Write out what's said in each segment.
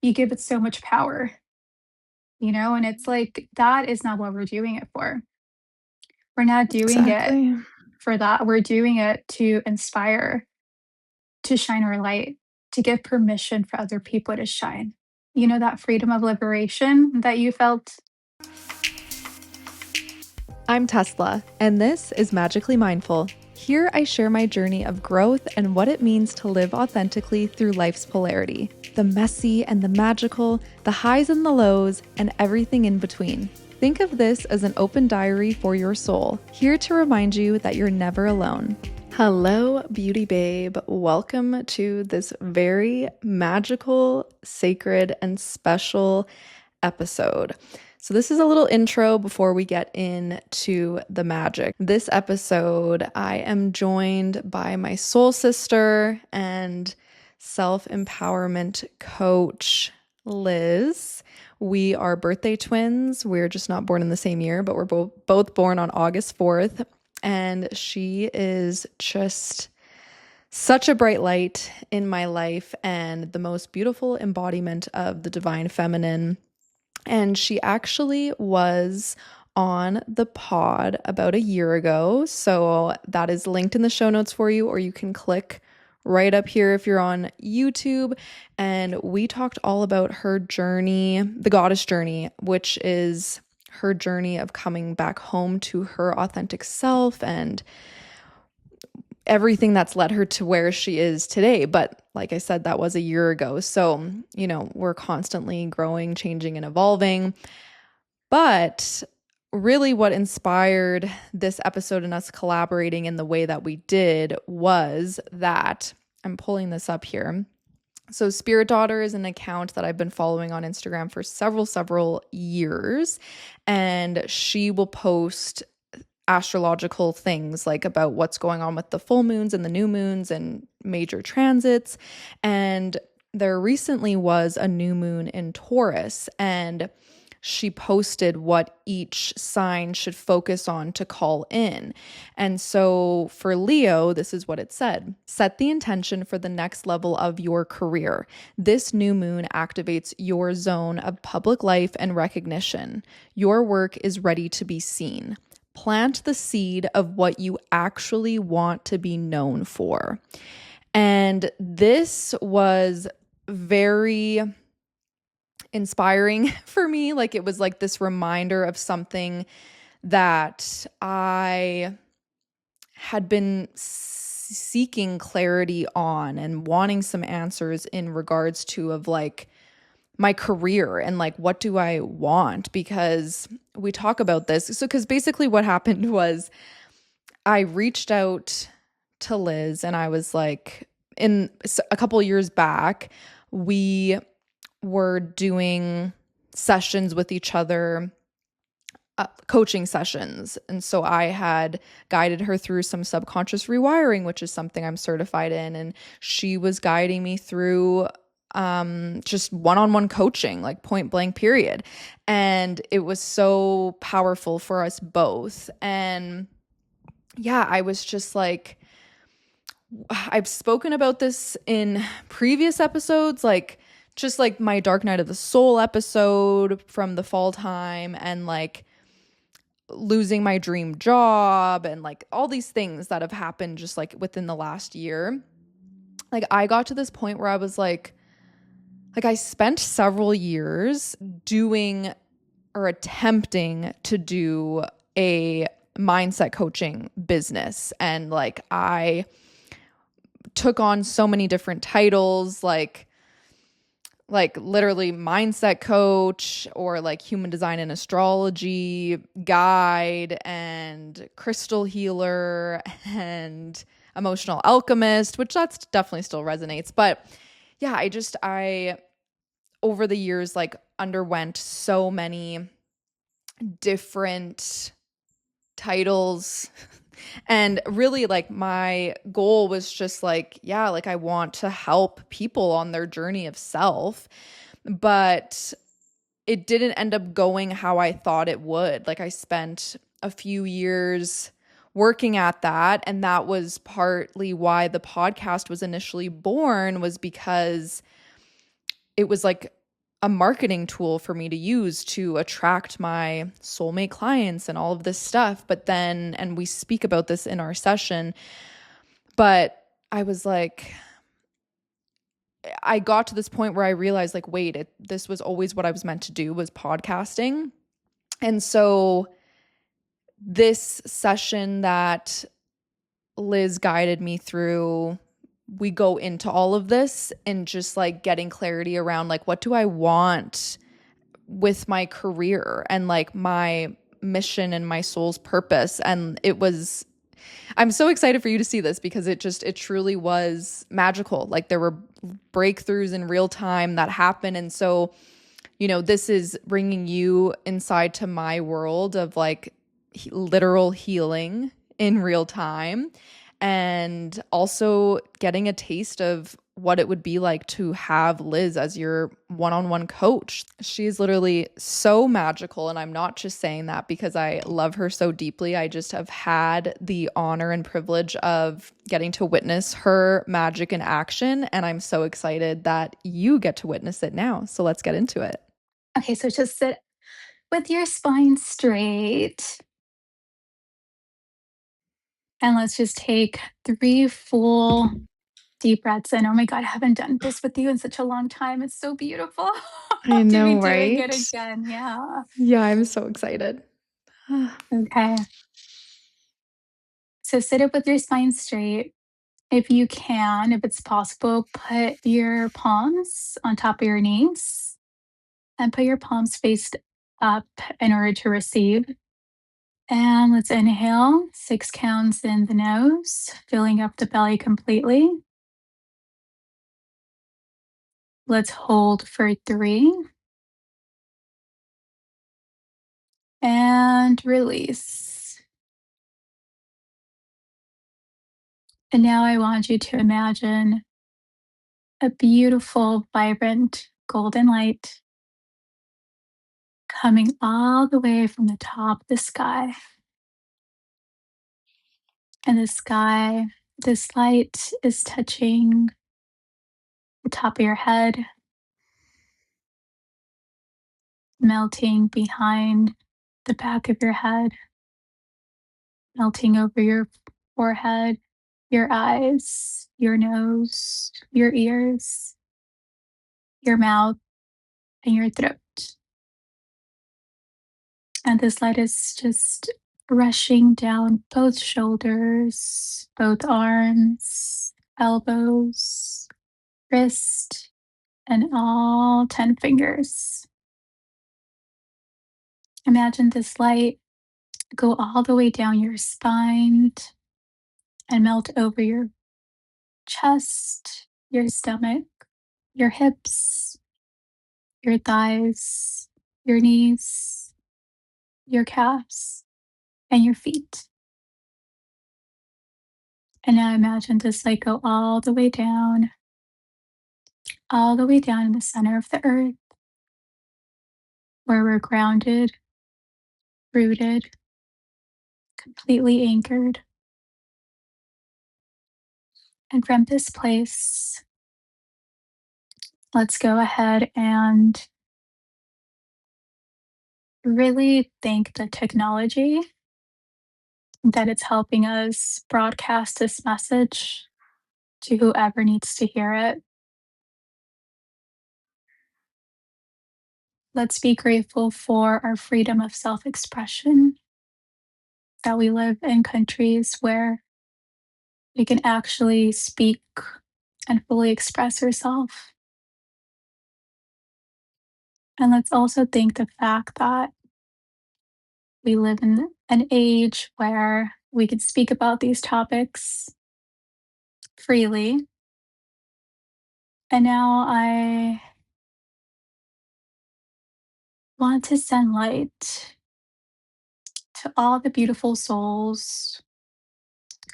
you give it so much power, and it's like that is not what we're doing it for. We're not doing it Exactly. for that. We're doing it to inspire, to shine our light, to give permission for other people to shine. That freedom of liberation that you felt. I'm Tesla, and this is Magically Mindful. Here I share my journey of growth and what it means to live authentically through life's polarity, the messy and the magical, the highs and the lows, and everything in between. Think of this as an open diary for your soul, here to remind you that you're never alone. Hello, beauty babe. Welcome to this very magical, sacred, and special episode. So this is a little intro before we get into the magic. This episode, I am joined by my soul sister and self-empowerment coach, Liz. We are birthday twins. We're just not born in the same year, but we're both born on August 4th. And she is just such a bright light in my life and the most beautiful embodiment of the divine feminine. And she actually was on the pod about a year ago. So that is linked in the show notes for you, or you can click right up here if you're on YouTube. And we talked all about her journey, the goddess journey, which is her journey of coming back home to her authentic self and everything that's led her to where she is today. But like I said, that was a year ago. So, we're constantly growing, changing, and evolving. But really, what inspired this episode and us collaborating in the way that we did was that I'm pulling this up here. So Spirit Daughter is an account that I've been following on Instagram for several years, and she will post astrological things like about what's going on with the full moons and the new moons and major transits. And there recently was a new moon in Taurus, and she posted what each sign should focus on to call in. And so for Leo, this is what it said: set the intention for the next level of your career. This new moon activates your zone of public life and recognition. Your work is ready to be seen. Plant the seed of what you actually want to be known for. And this was very inspiring for me. Like, it was like this reminder of something that I had been seeking clarity on and wanting some answers in regards to of like my career and like what do I want, because we talk about this. So because basically what happened was I reached out to Liz and I was like, in a couple years back, we were doing sessions with each other, coaching sessions. And so I had guided her through some subconscious rewiring, which is something I'm certified in. And she was guiding me through just one-on-one coaching, like point blank period. And it was so powerful for us both. And yeah, I was just like, I've spoken about this in previous episodes, like just like my Dark Night of the Soul episode from the fall time, and like losing my dream job, and like all these things that have happened just like within the last year. Like I got to this point where I was like I spent several years doing or attempting to do a mindset coaching business. And like I took on so many different titles, like literally mindset coach, or like human design and astrology guide, and crystal healer, and emotional alchemist, which that's definitely still resonates. But yeah, I over the years like underwent so many different titles. And really like my goal was just like, yeah, like I want to help people on their journey of self, but it didn't end up going how I thought it would. Like I spent a few years working at that, and that was partly why the podcast was initially born, was because it was like a marketing tool for me to use to attract my soulmate clients and all of this stuff. But then, and we speak about this in our session, but I was like, I got to this point where I realized, like, wait, this was always what I was meant to do, was podcasting. And so this session that Liz guided me through, we go into all of this and just like getting clarity around like, what do I want with my career and like my mission and my soul's purpose? And I'm so excited for you to see this because it truly was magical. Like there were breakthroughs in real time that happened. And so, this is bringing you inside to my world of like literal healing in real time, and also getting a taste of what it would be like to have Liz as your one-on-one coach. She's literally so magical, and I'm not just saying that because I love her so deeply. I just have had the honor and privilege of getting to witness her magic in action, and I'm so excited that you get to witness it now. So let's get into it. Okay, so just sit with your spine straight. And let's just take 3 full deep breaths in. Oh my God, I haven't done this with you in such a long time. It's so beautiful I to be know, doing it right? again. Yeah. Yeah, I'm so excited. Okay. So sit up with your spine straight. If you can, if it's possible, put your palms on top of your knees and put your palms faced up in order to receive. And let's inhale 6 counts in the nose, filling up the belly completely. Let's hold for 3 and release. And now I want you to imagine a beautiful, vibrant golden light coming all the way from the top of the sky. And the sky, this light is touching the top of your head, melting behind the back of your head, melting over your forehead, your eyes, your nose, your ears, your mouth, and your throat. And this light is just rushing down both shoulders, both arms, elbows, wrist, and all 10 fingers. Imagine this light go all the way down your spine and melt over your chest, your stomach, your hips, your thighs, your knees, your calves, and your feet. And now imagine this light go all the way down in the center of the earth, where we're grounded, rooted, completely anchored. And from this place, let's go ahead and really thank the technology that it's helping us broadcast this message to whoever needs to hear it. Let's be grateful for our freedom of self expression, that we live in countries where we can actually speak and fully express ourselves. And let's also thank the fact that we live in an age where we can speak about these topics freely. And now I want to send light to all the beautiful souls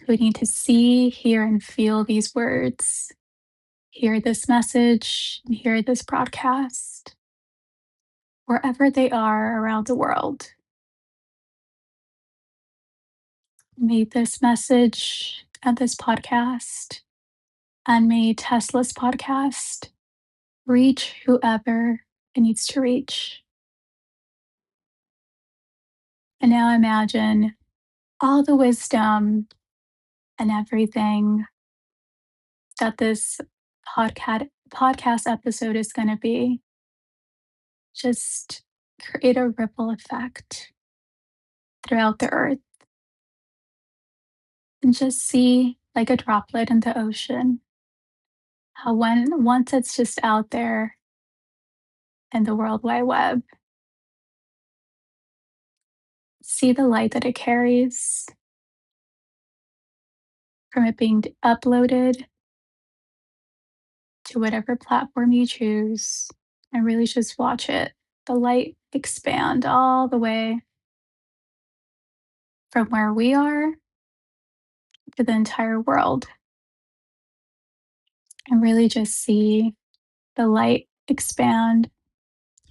who need to see, hear, and feel these words, hear this message, and hear this broadcast, wherever they are around the world. May this message and this podcast, and may Tesla's podcast reach whoever it needs to reach. And now imagine all the wisdom and everything that this podcast episode is going to be. Just create a ripple effect throughout the earth and just see like a droplet in the ocean how when once it's just out there in the world wide web, see the light that it carries from it being uploaded to whatever platform you choose, and really just watch it, the light expand all the way from where we are to the entire world, and really just see the light expand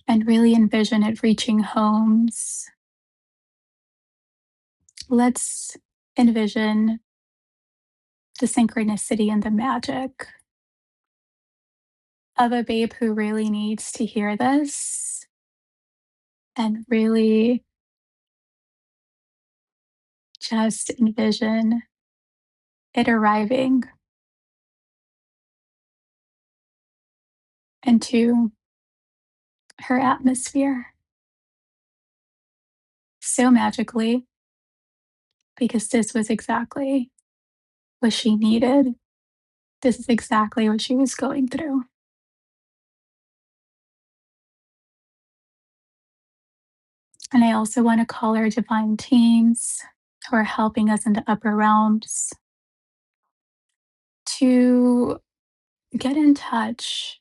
and really envision it reaching homes. Let's envision the synchronicity and the magic of a babe who really needs to hear this and really just envision it arriving into her atmosphere so magically because this was exactly what she needed. This is exactly what she was going through. And I also want to call our divine teams who are helping us in the upper realms to get in touch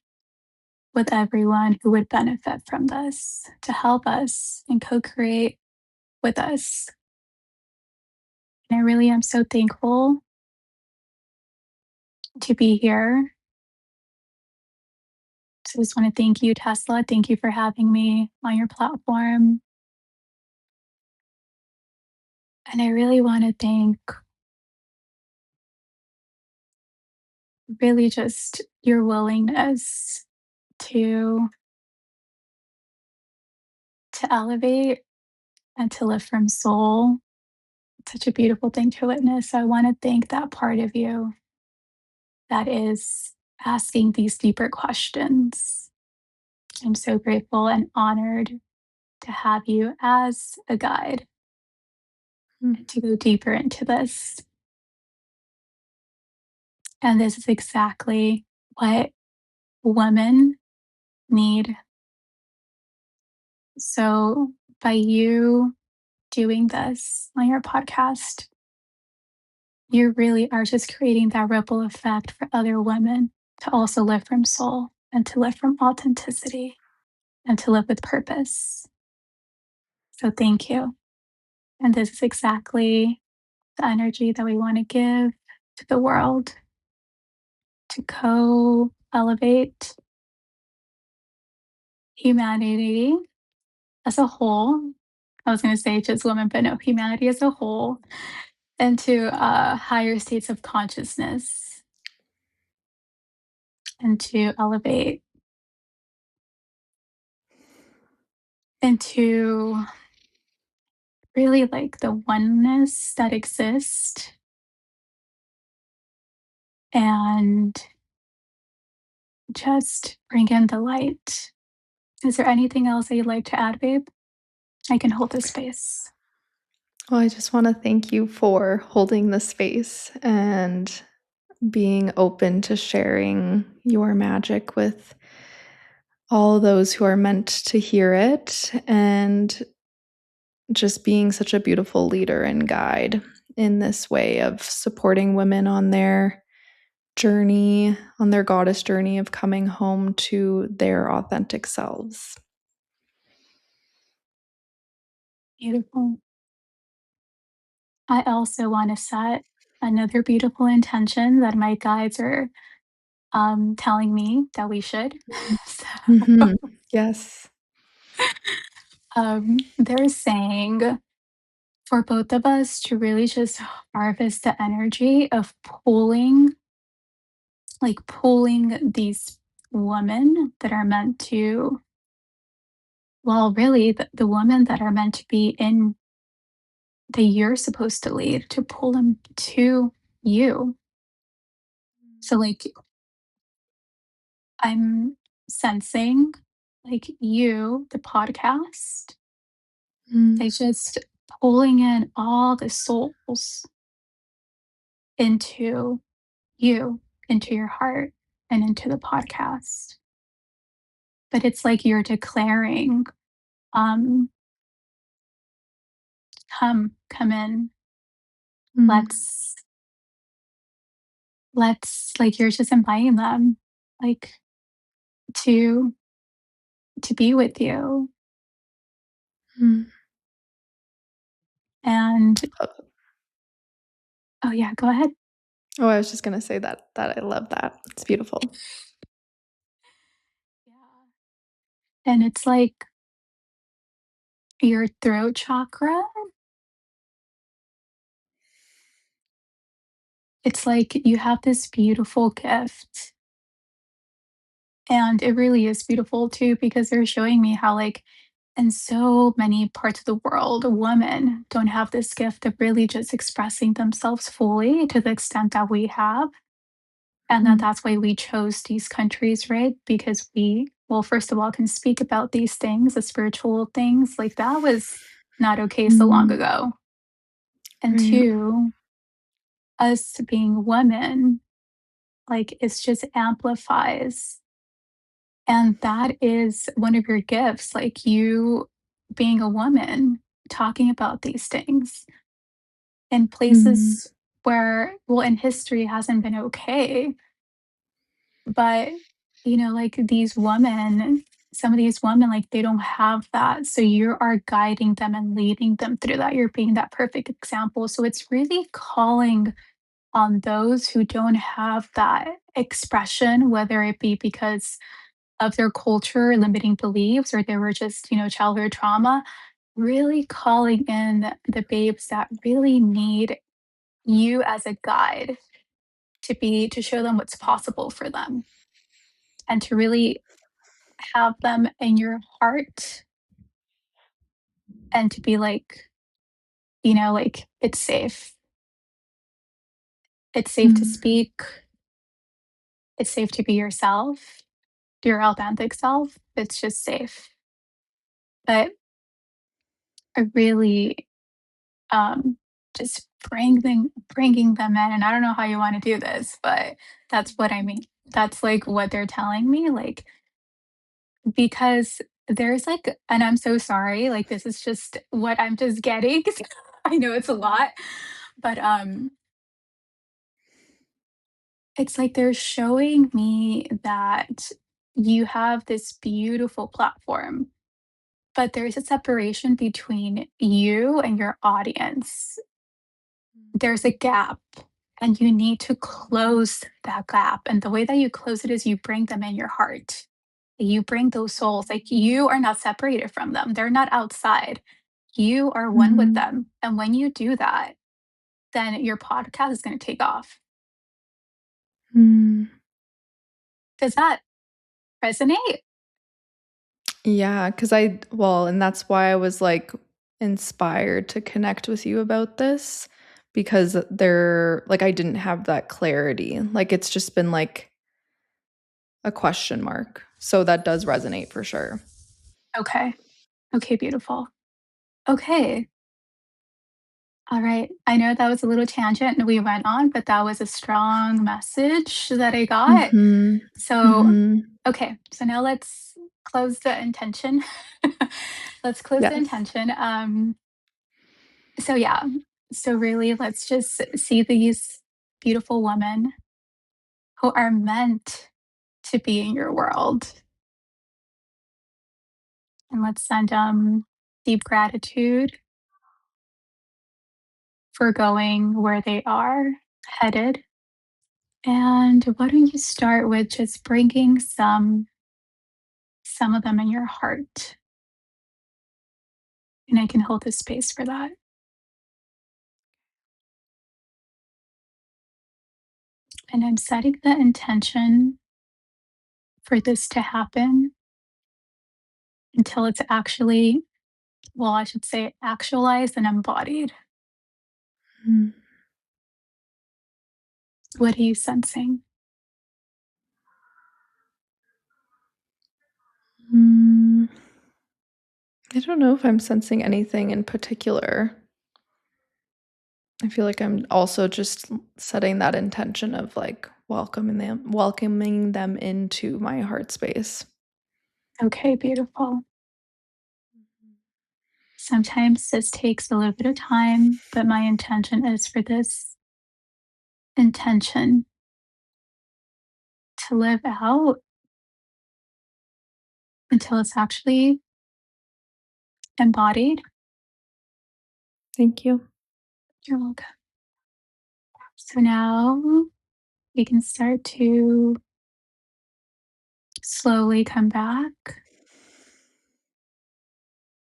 with everyone who would benefit from this, to help us and co create with us. And I really am so thankful to be here. So I just want to thank you, Tesla. Thank you for having me on your platform. And I really want to thank really just your willingness to elevate and to live from soul. It's such a beautiful thing to witness. So I want to thank that part of you that is asking these deeper questions. I'm so grateful and honored to have you as a guide Mm. to go deeper into this. And this is exactly what women need. So, by you doing this on your podcast, you really are just creating that ripple effect for other women to also live from soul and to live from authenticity and to live with purpose. So, thank you. And this is exactly the energy that we want to give to the world to co elevate humanity as a whole. I was going to say just women, but no, humanity as a whole, into higher states of consciousness and to elevate into really like the oneness that exists and just bring in the light. Is there anything else that you'd like to add, babe? I can hold this space. Well, I just want to thank you for holding the space and being open to sharing your magic with all those who are meant to hear it, and just being such a beautiful leader and guide in this way of supporting women on their journey, on their goddess journey of coming home to their authentic selves. Beautiful. I also want to set another beautiful intention that my guides are telling me that we should. So Mhm. Yes. they're saying for both of us to really just harvest the energy of pulling these women that are meant to well, really, the women that are meant to be in that you're supposed to lead to pull them to you. So, like, I'm sensing like you, the podcast, Mm, they just pulling in all the souls into you, into your heart, and into the podcast. But it's like you're declaring, um, come in. mm, Let's like you're just inviting them like to be with you. mm. And Oh, oh yeah, go ahead. oh, I was just gonna say that I love that. It's beautiful. Yeah. And it's like your throat chakra, it's like you have this beautiful gift. And it really is beautiful too, because they're showing me how, like, in so many parts of the world, women don't have this gift of really just expressing themselves fully to the extent that we have. And Mm, that's why we chose these countries, right? Because we, well, first of all, can speak about these things, the spiritual things. Like that was not okay so long mm, ago. And right. two, us being women, like it's just amplifies. And that is one of your gifts, like you being a woman, talking about these things in Mm, places where, well, in history hasn't been okay. But, like these women, some of these women, like they don't have that. So you are guiding them and leading them through that. You're being that perfect example. So it's really calling on those who don't have that expression, whether it be because of their culture, limiting beliefs, or they were just, childhood trauma, really calling in the babes that really need you as a guide to show them what's possible for them and to really have them in your heart and to be like, like it's safe. It's safe to mm, speak. It's safe to be yourself, your authentic self. It's just safe. But I really just bringing them in. And I don't know how you want to do this, but that's what I mean. That's like what they're telling me. Like, because there's like, and I'm so sorry, like this is just what I'm just getting. I know it's a lot, but it's like they're showing me that you have this beautiful platform, but there's a separation between you and your audience. There's a gap, and you need to close that gap. And the way that you close it is you bring them in your heart. You bring those souls, like you are not separated from them. They're not outside. You are one with mhm, them. And when you do that, then your podcast is going to take off. mm. Does that resonate? Yeah, 'cause I well, and that's why I was, like, inspired to connect with you about this because I didn't have that clarity. Like, it's just been, like, a question mark. So that does resonate for sure. Okay. Okay, beautiful. Okay. All right. I know that was a little tangent and we went on, but that was a strong message that I got. Mhm. So, Mhm. okay. So now let's close the intention. Let's close the Yes. intention. So yeah. So really let's just see these beautiful women who are meant to be in your world. And let's send them deep gratitude for going where they are headed. And why don't you start with just bringing some of them in your heart, and I can hold the space for that. And I'm setting the intention for this to happen until it's actually, well, I should say actualized and embodied. Mm. What are you sensing? Mm. I don't know if I'm sensing anything in particular. I feel like I'm also just setting that intention of like welcoming them into my heart space. Okay, beautiful. Sometimes this takes a little bit of time, but my intention is for this intention to live out until it's actually embodied. Thank you. You're welcome. So now we can start to slowly come back.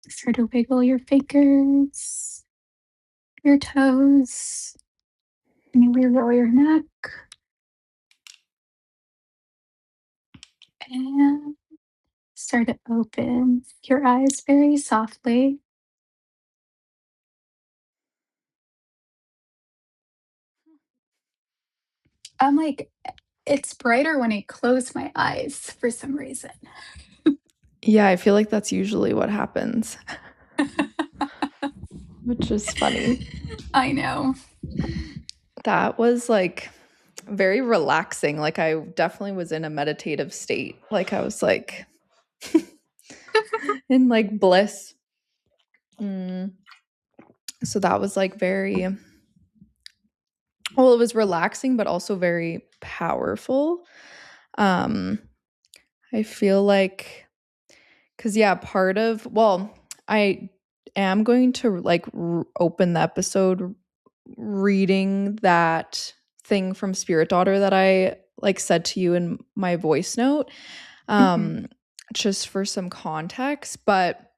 Start to wiggle your fingers, your toes, maybe roll your neck, and start to open your eyes very softly. I'm like, it's brighter when I close my eyes for some reason. Yeah, I feel like that's usually what happens, which is funny. I know. That was like very relaxing. Like I definitely was in a meditative state. Like I was like in like bliss. Mm. So that was like very well, it was relaxing but also very powerful. Um I feel like cuz yeah, part of well, I am going to like open the episode reading that thing from Spirit Daughter that I like said to you in my voice note, Mhm. um, just for some context. But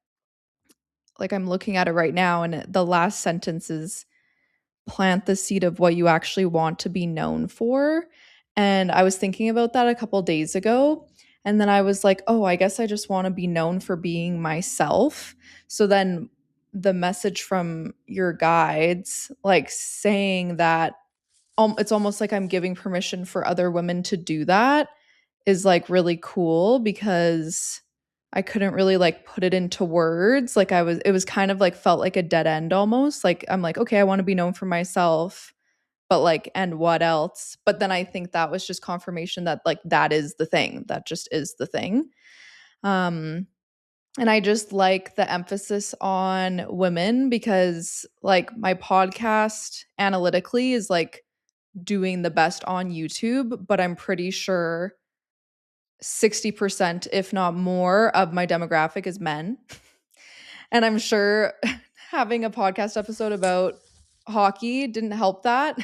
like I'm looking at it right now, and the last sentence is plant the seed of what you actually want to be known for. And I was thinking about that a couple days ago. And then I was like, oh, I guess I just want to be known for being myself. So then the message from your guides, like saying that it's almost like I'm giving permission for other women to do that is like really cool because I couldn't really like put it into words. Like it was kind of like felt like a dead end almost. Like I'm like, okay, I want to be known for myself, but like, and what else? But then I think that was just confirmation that like that is the thing. That just is the thing. Um, and I just like the emphasis on women because like my podcast analytically is like doing the best on YouTube, but I'm pretty sure 60%, if not more, of my demographic is men. And I'm sure having a podcast episode about hockey didn't help that.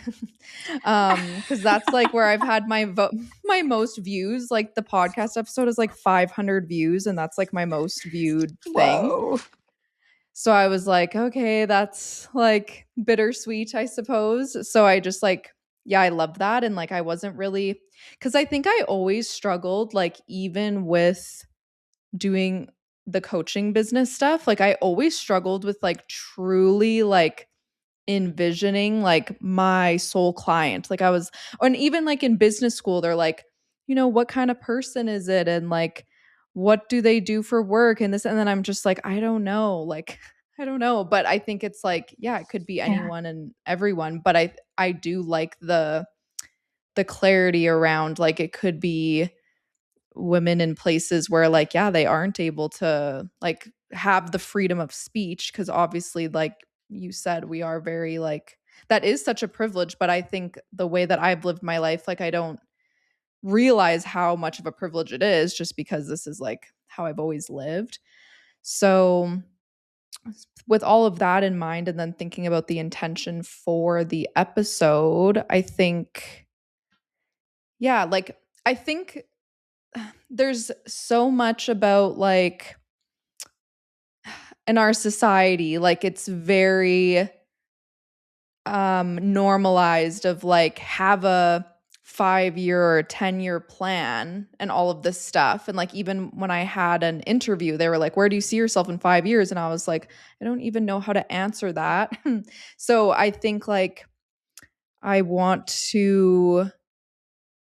Because that's like where I've had my most views. Like the podcast episode is like 500 views, and that's like my most viewed thing. Whoa. So I was like, okay, that's like bittersweet, I suppose. So I just like, yeah, I love that. And like, I wasn't really, because I think I always struggled, like, even with doing the coaching business stuff, like, I always struggled with like truly like envisioning like my soul client. Like, I was, and even like in business school, they're like, what kind of person is it? And like, what do they do for work and this? And then I'm just like, I don't know. Like, I don't know. But I think it's like, yeah, it could be Yeah. anyone and everyone. But I do like the clarity around like it could be women in places where like yeah they aren't able to like have the freedom of speech because obviously like you said we are very like that is such a privilege, but I think the way that I've lived my life, like I don't realize how much of a privilege it is just because this is like how I've always lived. So with all of that in mind and then thinking about the intention for the episode, I think yeah, like I think there's so much about like in our society like it's very normalized of like have a 5-year or 10-year plan and all of this stuff. And like, even when I had an interview, they were like, where do you see yourself in 5 years? And I was like, I don't even know how to answer that. So I think like I want to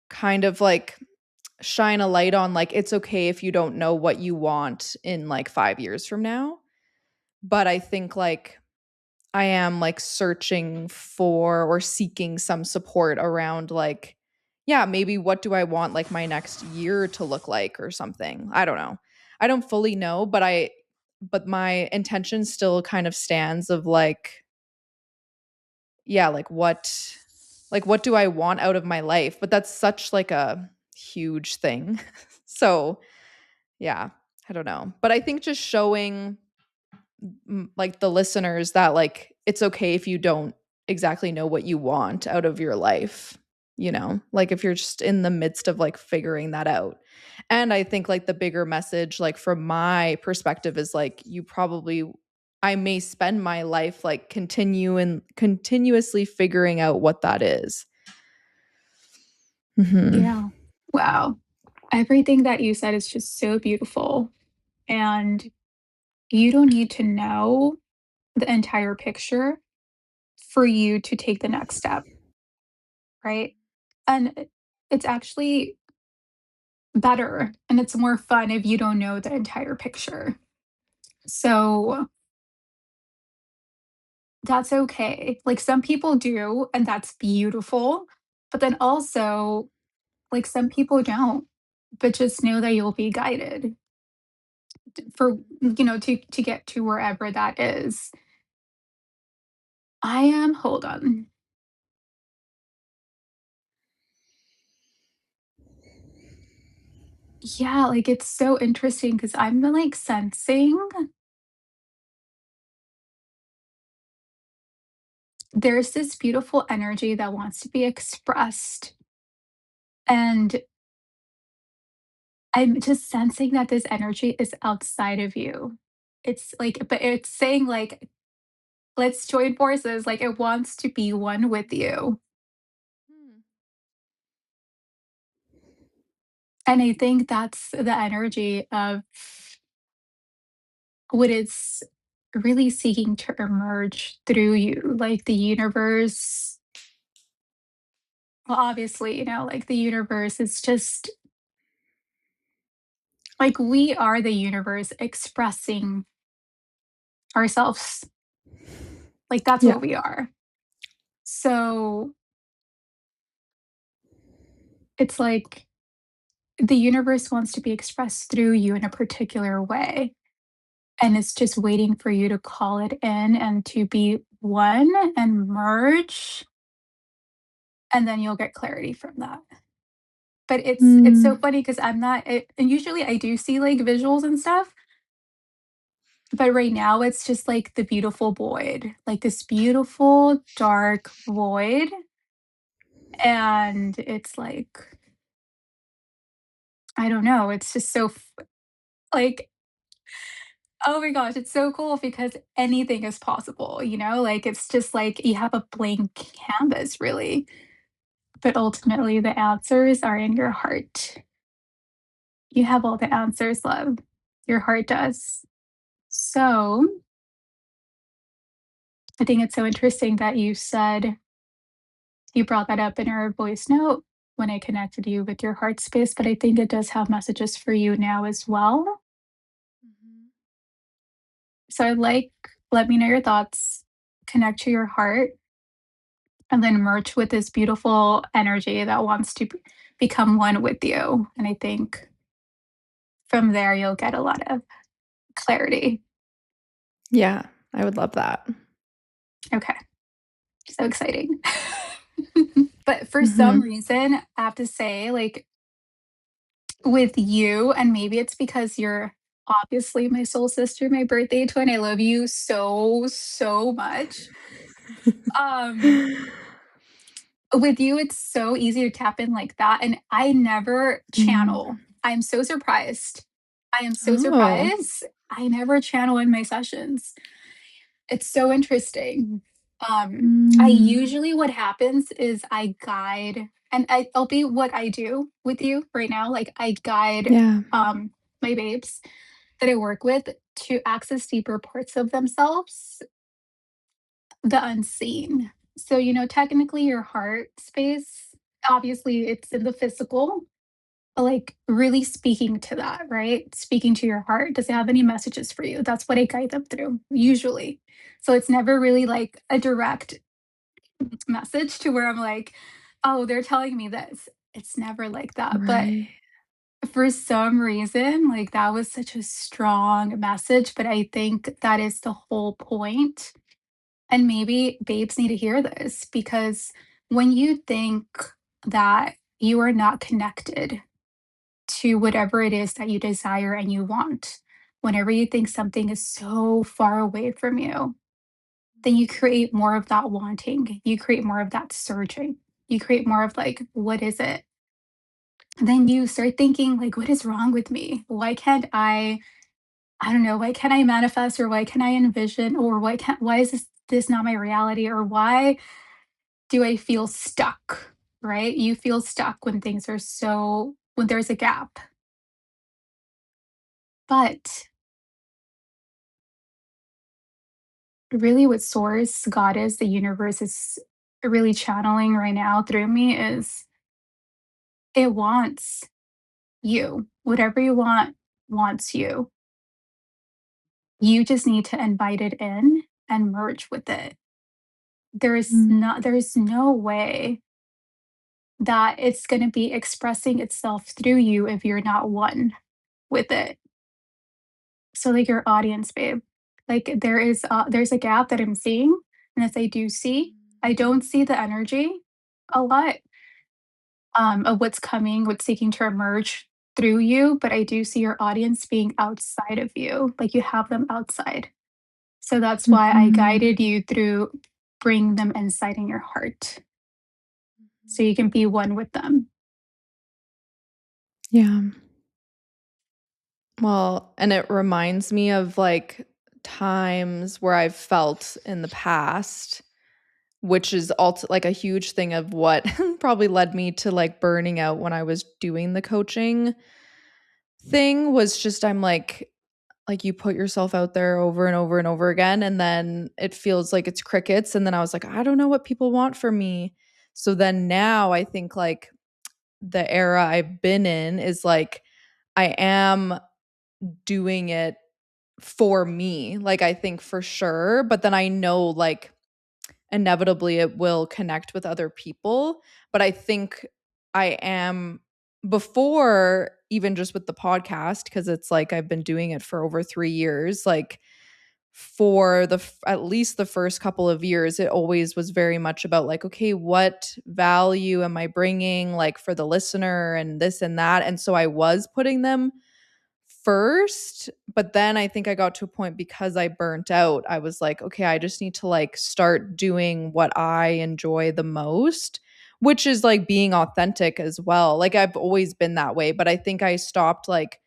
kind of like shine a light on like, it's okay if you don't know what you want in like 5 years from now. But I think like I am like searching for or seeking some support around like, yeah, maybe what do I want like my next year to look like or something. I don't know. I don't fully know, but my intention still kind of stands of like, yeah, like what do I want out of my life? But that's such like a huge thing. So, yeah, I don't know. But I think just showing like the listeners that like it's okay if you don't exactly know what you want out of your life, you know, like if you're just in the midst of like figuring that out. And I think like the bigger message like from my perspective is like you probably I may spend my life like continuously figuring out what that is. Mhm. Yeah. Wow. Everything that you said is just so beautiful. And you don't need to know the entire picture for you to take the next step, right? And it's actually better and it's more fun if you don't know the entire picture. So that's okay. Like some people do, and that's beautiful. But then also, like some people don't. But just know that you'll be guided for to get to wherever that is. I am hold on. Yeah, like it's so interesting because I'm like sensing there's this beautiful energy that wants to be expressed. And I'm just sensing that this energy is outside of you. It's like, but it's saying like, let's join forces. Like it wants to be one with you. Hmm. And I think that's the energy of what it's really seeking to emerge through you. Like the universe, well, obviously, like the universe is just like we are the universe expressing ourselves. Like that's Yeah. what we are. So it's like the universe wants to be expressed through you in a particular way. And it's just waiting for you to call it in and to be one and merge. And then you'll get clarity from that. But it's so Mm. funny because I'm not and usually I do see like visuals and stuff, but right now it's just like the beautiful void, like this beautiful dark void. And it's like, I don't know, it's just so like, oh my gosh, it's so cool because anything is possible, like it's just like you have a blank canvas, really. But ultimately, the answers are in your heart. You have all the answers, love. Your heart does. So I think it's so interesting that you said you brought that up in our voice note when I connected you with your heart space, but I think it does have messages for you now as well. Mhm. So I'd like, let me know your thoughts, connect to your heart, and then merge with this beautiful energy that wants to become one with you. And I think from there, you'll get a lot of clarity. Yeah, I would love that. Okay. So exciting. But for some Mhm. reason, I have to say, like with you, and maybe it's because you're obviously my soul sister, my birthday twin. I love you so, so much. Um, with you, it's so easy to tap in like that. And I never Mm. channel. I'm so surprised. I am so Oh. surprised. I never channel in my sessions. It's so interesting. I Mm. usually what happens is I guide. And I'll be what I do with you right now. Like I guide Yeah. my babes that I work with to access deeper parts of themselves, the unseen. So, technically your heart space, obviously it's in the physical, but like really speaking to that, right? Speaking to your heart. Does it have any messages for you? That's what I guide them through, usually. So it's never really like a direct message to where I'm like, oh, they're telling me this. It's never like that. But Right. for some reason, like that was such a strong message. But I think that is the whole point. And maybe babes need to hear this because when you think that you are not connected to whatever it is that you desire and you want, whenever you think something is so far away from you, then you create more of that wanting. You create more of that searching. You create more of like, what is it? And then you start thinking, like, what is wrong with me? Why can't I don't know, why can't I manifest or why can I envision or why is this not my reality or why do I feel stuck? Right? You feel stuck when things are when there's a gap. But really what source, God is, the universe is really channeling right now through me is it wants you. Whatever you want wants you. You just need to invite it in and merge with it. Mm. There's no way that it's going to be expressing itself through you if you're not one with it. So like your audience, babe, like there's a gap that I'm seeing, and as I do see, I don't see the energy a lot of what's coming, what's seeking to emerge through you, but I do see your audience being outside of you, like you have them outside. So that's why I Mhm. guided you through bring them inside in your heart so you can be one with them. Yeah. Well, and it reminds me of like times where I've felt in the past, which is also like a huge thing of what probably led me to like burning out when I was doing the coaching thing was just I'm like you put yourself out there over and over and over again and then it feels like it's crickets and then I was like I don't know what people want from me. So then now I think like the era I've been in is like I am doing it for me. Like I think for sure, but then I know like inevitably it will connect with other people, but I think I am before even just with the podcast because it's like I've been doing it for over 3 years, like for at least the first couple of years it always was very much about like okay what value am I bringing like for the listener and this and that, and so I was putting them first, but then I think I got to a point because I burnt out. I was like, okay, I just need to like start doing what I enjoy the most, which is like being authentic as well. Like I've always been that way, but I think I stopped like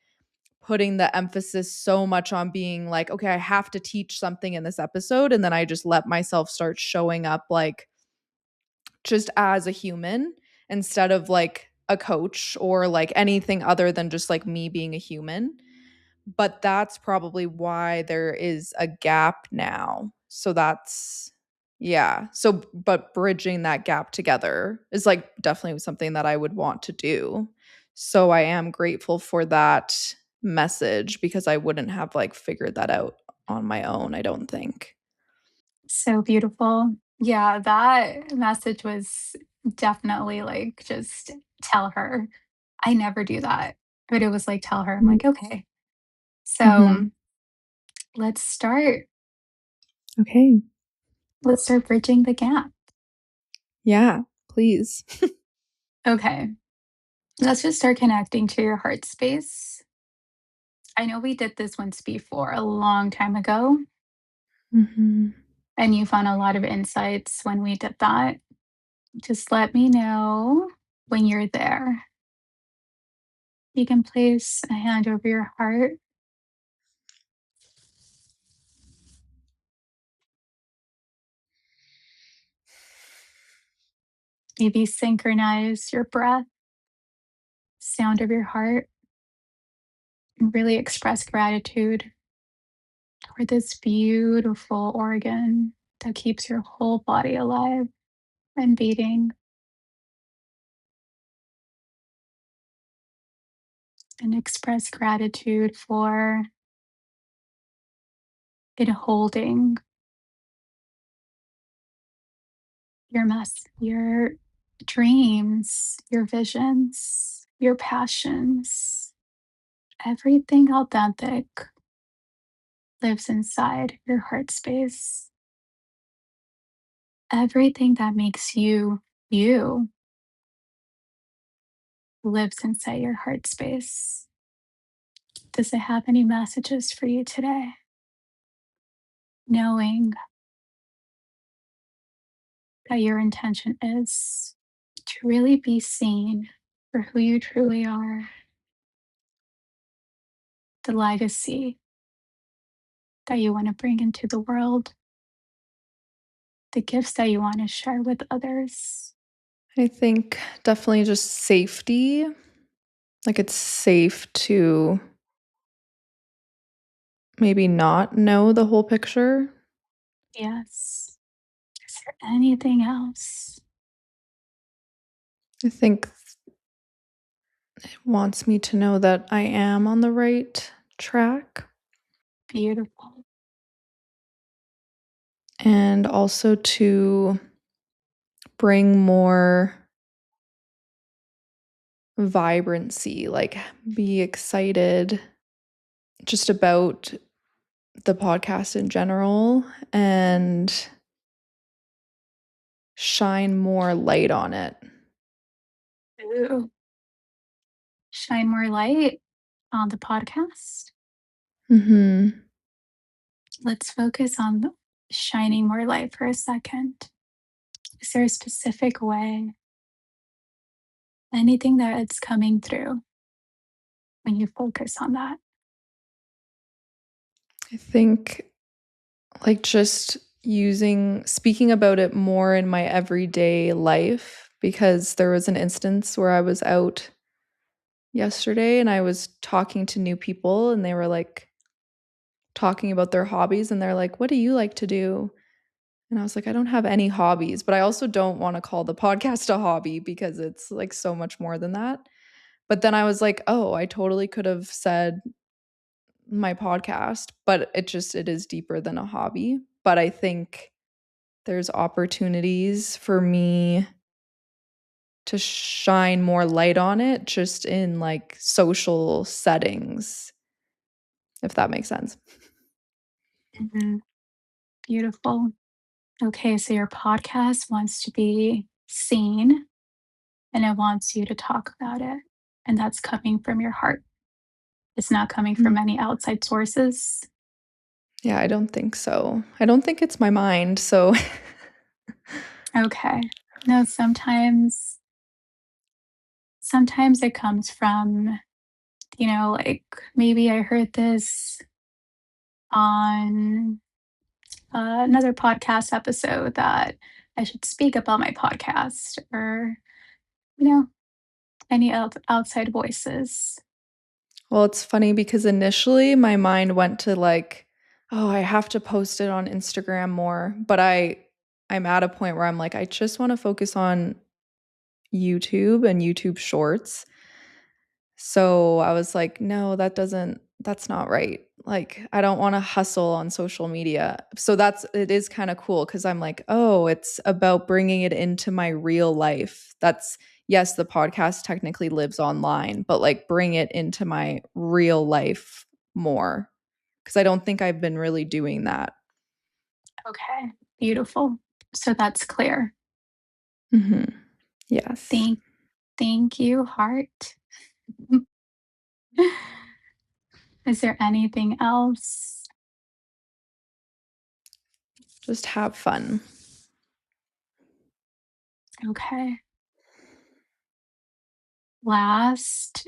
putting the emphasis so much on being like, okay, I have to teach something in this episode. And then I just let myself start showing up like just as a human instead of like a coach or like anything other than just like me being a human. But that's probably why there is a gap now. So that's yeah. So but bridging that gap together is like definitely something that I would want to do. So I am grateful for that message because I wouldn't have like figured that out on my own, I don't think. So beautiful. Yeah, that message was definitely like just tell her. I never do that. But it was like tell her. I'm like, okay. Mm-hmm. So let's start. Okay. Let's start bridging the gap. Yeah, please. Okay. Let's just start connecting to your heart space. I know we did this once before, a long time ago, Mm-hmm. and you found a lot of insights when we did that. Just let me know when you're there. You can place a hand over your heart. Maybe synchronize your breath, sound of your heart, and really express gratitude for this beautiful organ that keeps your whole body alive and beating, and express gratitude for it holding your dreams, your visions, your passions. Everything authentic lives inside your heart space. Everything that makes you you lives inside your heart space. Does it have any messages for you today? Knowing that your intention is to really be seen for who you truly are, the legacy that you want to bring into the world, the gifts that you want to share with others. I think definitely just safety. Like it's safe to maybe not know the whole picture. Yes. Is there anything else? I think it wants me to know that I am on the right track Beautiful. and also to bring more vibrancy, like be excited just about the podcast in general and shine more light on it. Ooh. Shine more light on the podcast. Mhm. Let's focus on shining more light for a second. Is there a specific way, anything that it's coming through when you focus on that? I think like just speaking about it more in my everyday life because there was an instance where I was out yesterday and I was talking to new people and they were like talking about their hobbies and they're like, "What do you like to do?" And I was like, "I don't have any hobbies," but I also don't want to call the podcast a hobby because it's like so much more than that. But then I was like, "Oh, I totally could have said my podcast, but it is deeper than a hobby." But I think there's opportunities for me to shine more light on it just in like social settings, if that makes sense. Mhm. Beautiful. Okay, so your podcast wants to be seen and it wants you to talk about it. And that's coming from your heart. It's not coming Mm. from any outside sources. Yeah, I don't think so. I don't think it's my mind, so Okay. No, sometimes it comes from, like maybe I heard this on another podcast episode that I should speak about my podcast or, you know, any outside voices. well, it's funny because initially my mind went to like, "Oh, I have to post it on Instagram more." But I'm at a point where I'm like, I just want to focus on YouTube and YouTube Shorts. So I was like, no, that's not right. Like, I don't want to hustle on social media. So it is kind of cool because I'm like, oh, it's about bringing it into my real life. Yes, the podcast technically lives online, but like bring it into my real life more because I don't think I've been really doing that. Okay, beautiful. So that's clear. Hmm. Yes. Thank, thank you, heart. Is there anything else? Just have fun. Okay. Last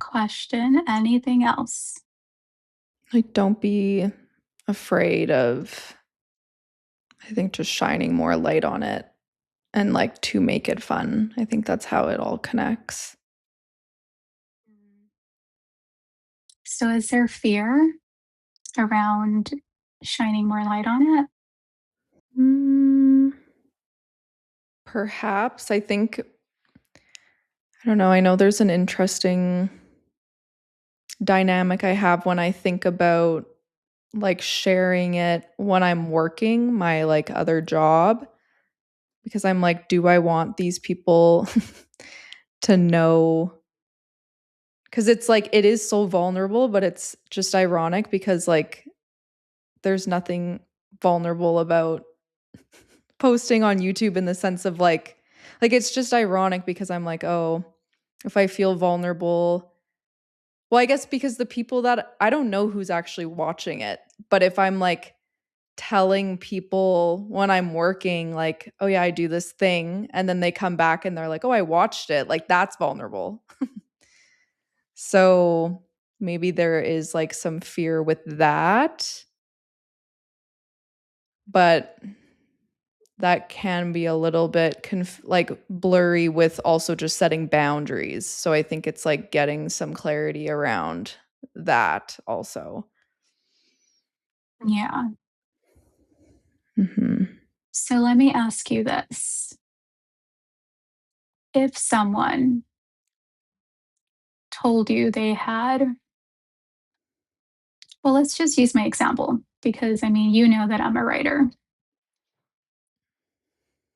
question. Anything else? Like, don't be afraid of, I think, just shining more light on it and like to make it fun. I think that's how it all connects. So, is there fear around shining more light on it? Mm, perhaps. I think, I don't know. I know there's an interesting dynamic I have when I think about like sharing it when I'm working my like other job, because I'm like, do I want these people to know? Because it's like, it is so vulnerable, but it's just ironic because like there's nothing vulnerable about posting on YouTube in the sense of like it's just ironic because I'm like, oh, if I feel vulnerable, well, I guess because the people that I don't know who's actually watching it, but if I'm like telling people when I'm working, like, oh yeah, I do this thing, and then they come back and they're like, oh, I watched it, like that's vulnerable. So maybe there is like some fear with that, but that can be a little bit like blurry with also just setting boundaries. So I think it's like getting some clarity around that also. Yeah. Mhm. So, let me ask you this. If someone told you they had, well, let's just use my example because I mean, you know that I'm a writer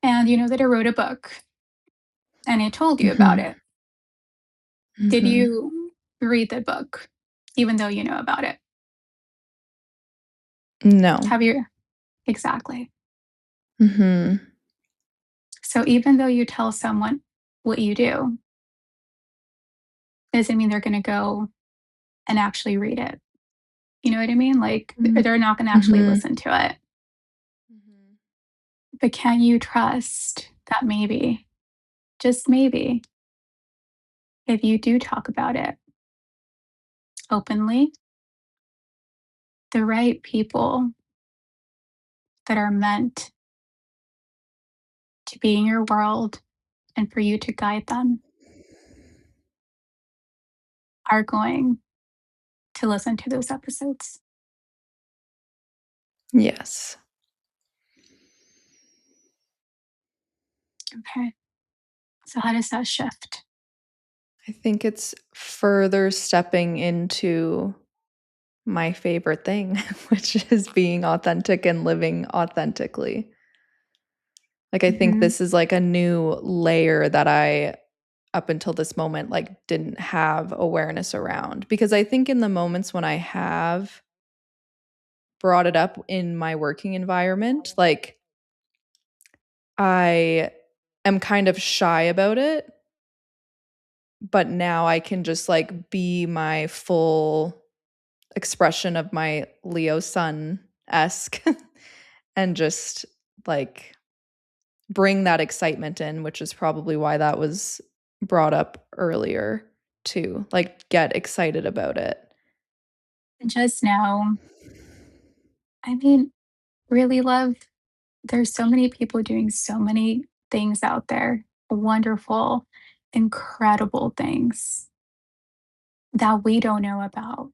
and you know that I wrote a book and I told you about Mhm. it. Did Mhm. you read the book even though you know about it? No. Have you? Exactly. Mhm. So, even though you tell someone what you do, doesn't mean they're going to go and actually read it. You know what I mean? Like, Mm. they're not going to actually Mhm. listen to it. Mhm. But can you trust that maybe, just maybe, if you do talk about it openly, the right people that are meant to be in your world and for you to guide them are going to listen to those episodes? Yes. Okay. So, how does that shift? I think it's further stepping into my favorite thing, which is being authentic and living authentically. Like, I think Hmm. this is like a new layer that I, up until this moment, like didn't have awareness around. Because I think in the moments when I have brought it up in my working environment, like I am kind of shy about it, but now I can just like be my full expression of my Leo sun esque and just like bring that excitement in, which is probably why that was brought up earlier too. Like get excited about it. Just know, I mean, really, love, there's so many people doing so many things out there, wonderful, incredible things that we don't know about.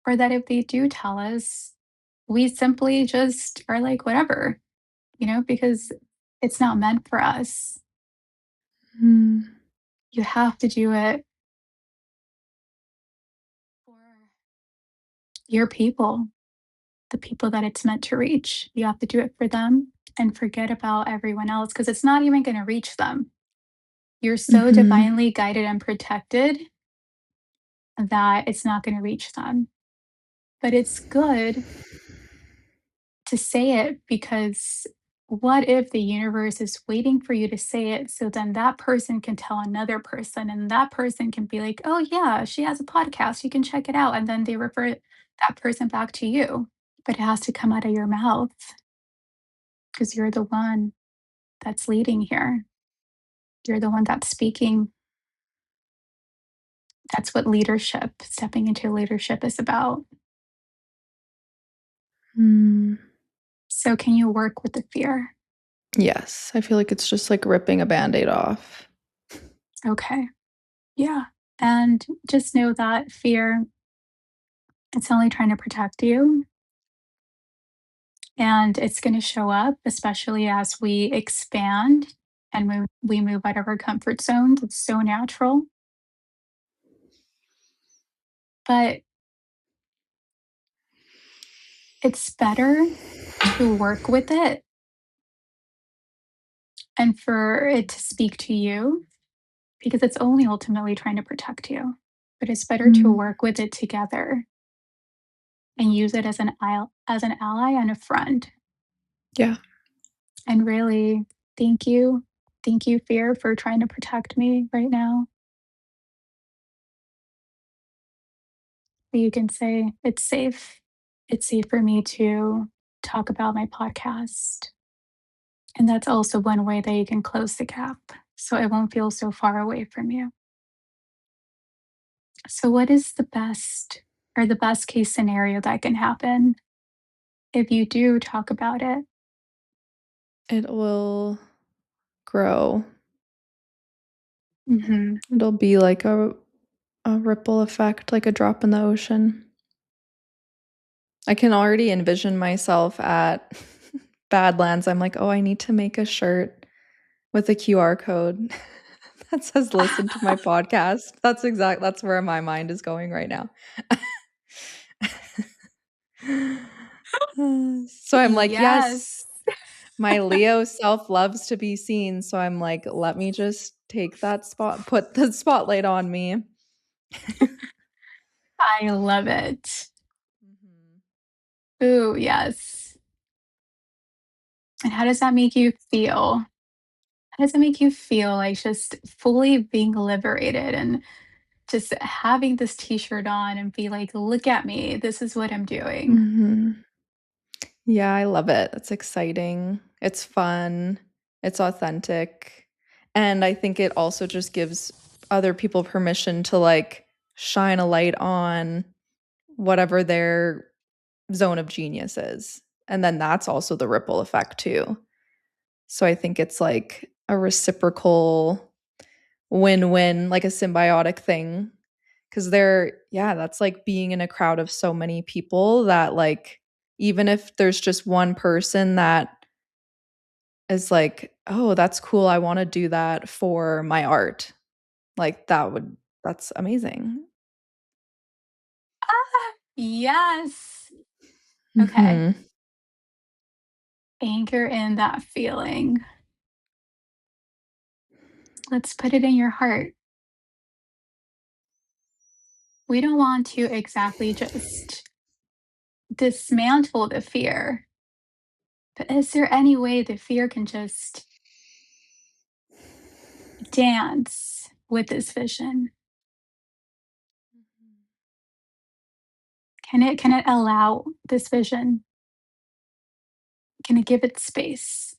Or that if they do tell us, we simply just are like, whatever, because it's not meant for us. Mm. You have to do it for your people, the people that it's meant to reach. You have to do it for them and forget about everyone else because it's not even going to reach them. You're so Mhm. divinely guided and protected that it's not going to reach them. But it's good to say it because what if the universe is waiting for you to say it so then that person can tell another person and that person can be like, oh, yeah, she has a podcast. You can check it out. And then they refer that person back to you. But it has to come out of your mouth because you're the one that's leading here. You're the one that's speaking. That's what leadership, stepping into leadership is about. Mm. So, can you work with the fear? Yes, I feel like it's just like ripping a Band-Aid off. Okay. Yeah. And just know that fear, it's only trying to protect you. And it's going to show up, especially as we expand and we move out of our comfort zones. It's so natural. But it's better to work with it and for it to speak to you because it's only ultimately trying to protect you. But it's better to Mm, work with it together and use it as an ally and a friend. yeah, And really, thank you. Thank you, fear, for trying to protect me right now. You can say it's safe. It's safe for me to talk about my podcast. And that's also one way that you can close the gap so it won't feel so far away from you. So, what is the best or the best case scenario that can happen if you do talk about it? it will grow. Hmm. It'll be like a ripple effect, like a drop in the ocean. I can already envision myself at Badlands. I'm like, "Oh, I need to make a shirt with a QR code that says listen to my podcast." That's where my mind is going right now. So I'm like, Yes, "Yes, my Leo self loves to be seen." So I'm like, "Let me just take that spot, put the spotlight on me." I love it. Mhm. Ooh, yes. And how does that make you feel? How does it make you feel like just fully being liberated and just having this t shirt on and be like, look at me, this is what I'm doing? Mhm. Yeah, I love it. It's exciting. It's fun. It's authentic. And I think it also just gives other people permission to like shine a light on whatever their zone of genius is. And then that's also the ripple effect too. So I think it's like a reciprocal win-win, like a symbiotic thing. Cause yeah, that's like being in a crowd of so many people that like, even if there's just one person that is like, oh, that's cool. I want to do that for my art. Like that's amazing. Ah, yes. Okay. Hmm. Anchor in that feeling. Let's put it in your heart. We don't want to exactly just dismantle the fear, but is there any way the fear can just dance with this vision? Can it allow this vision? Can it give it space?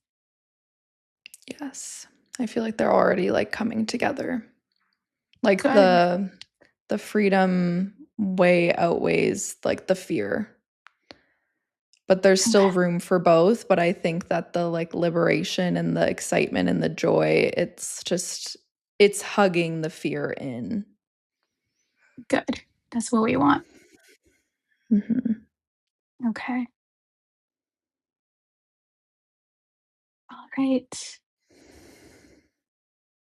Yes. I feel like they're already like coming together. Like Good. the freedom way outweighs like the fear. But there's still Okay. room for both, but I think that the like liberation and the excitement and the joy, it's hugging the fear in. Good. That's what we want. Mhm. Okay. All right.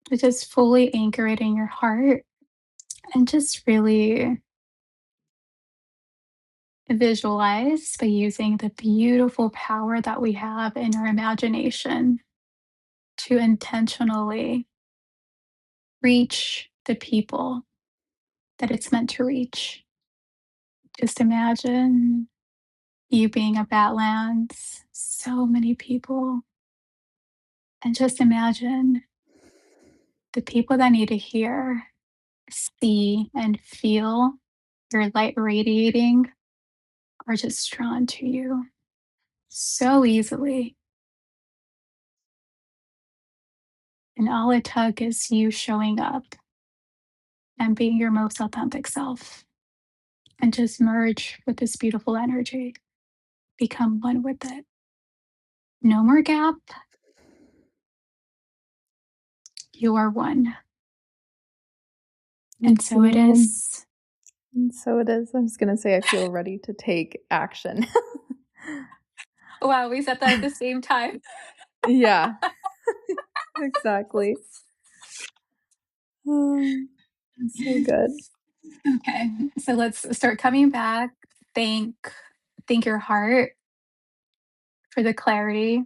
So just fully anchor it in your heart and just really visualize by using the beautiful power that we have in our imagination to intentionally reach the people that it's meant to reach. Just imagine you being at Badlands, so many people, and just imagine the people that need to hear, see, and feel your light radiating are just drawn to you so easily. And all it took is you showing up and being your most authentic self and just merge with this beautiful energy. Become one with it. No more gap, You are one. And Thank so it you. is. And so it is. I was going to say, I feel ready to take action. Wow, we said that at the same time. Yeah, exactly. Oh, so good. Okay, so let's start coming back. Thank your heart for the clarity.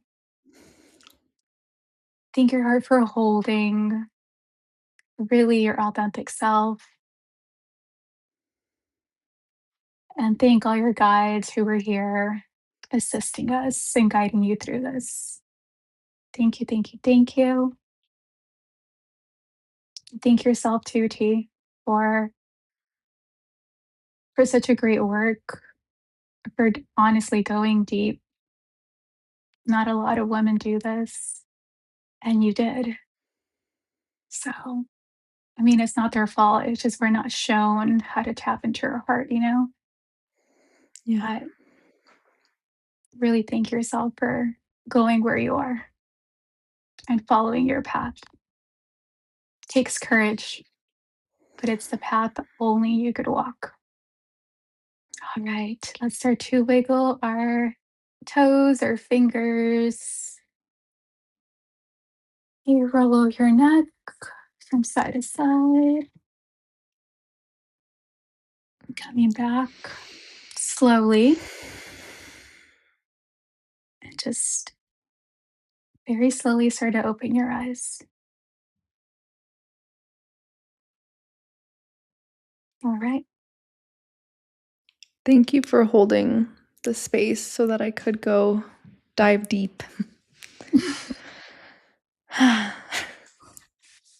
Thank your heart for holding really your authentic self. And thank all your guides who were here assisting us and guiding you through this. Thank you, thank you, thank you. Thank yourself too, T, for for such a great work, for honestly going deep. Not a lot of women do this, and you did. So, I mean, it's not their fault. It's just we're not shown how to tap into our heart, you know? Yeah. But really thank yourself for going where you are and following your path. Takes courage, but it's the path only you could walk. All right, let's start to wiggle our toes or fingers. You roll over your neck from side to side, coming back slowly and just very slowly start to open your eyes. All right. Thank you for holding the space so that I could go dive deep.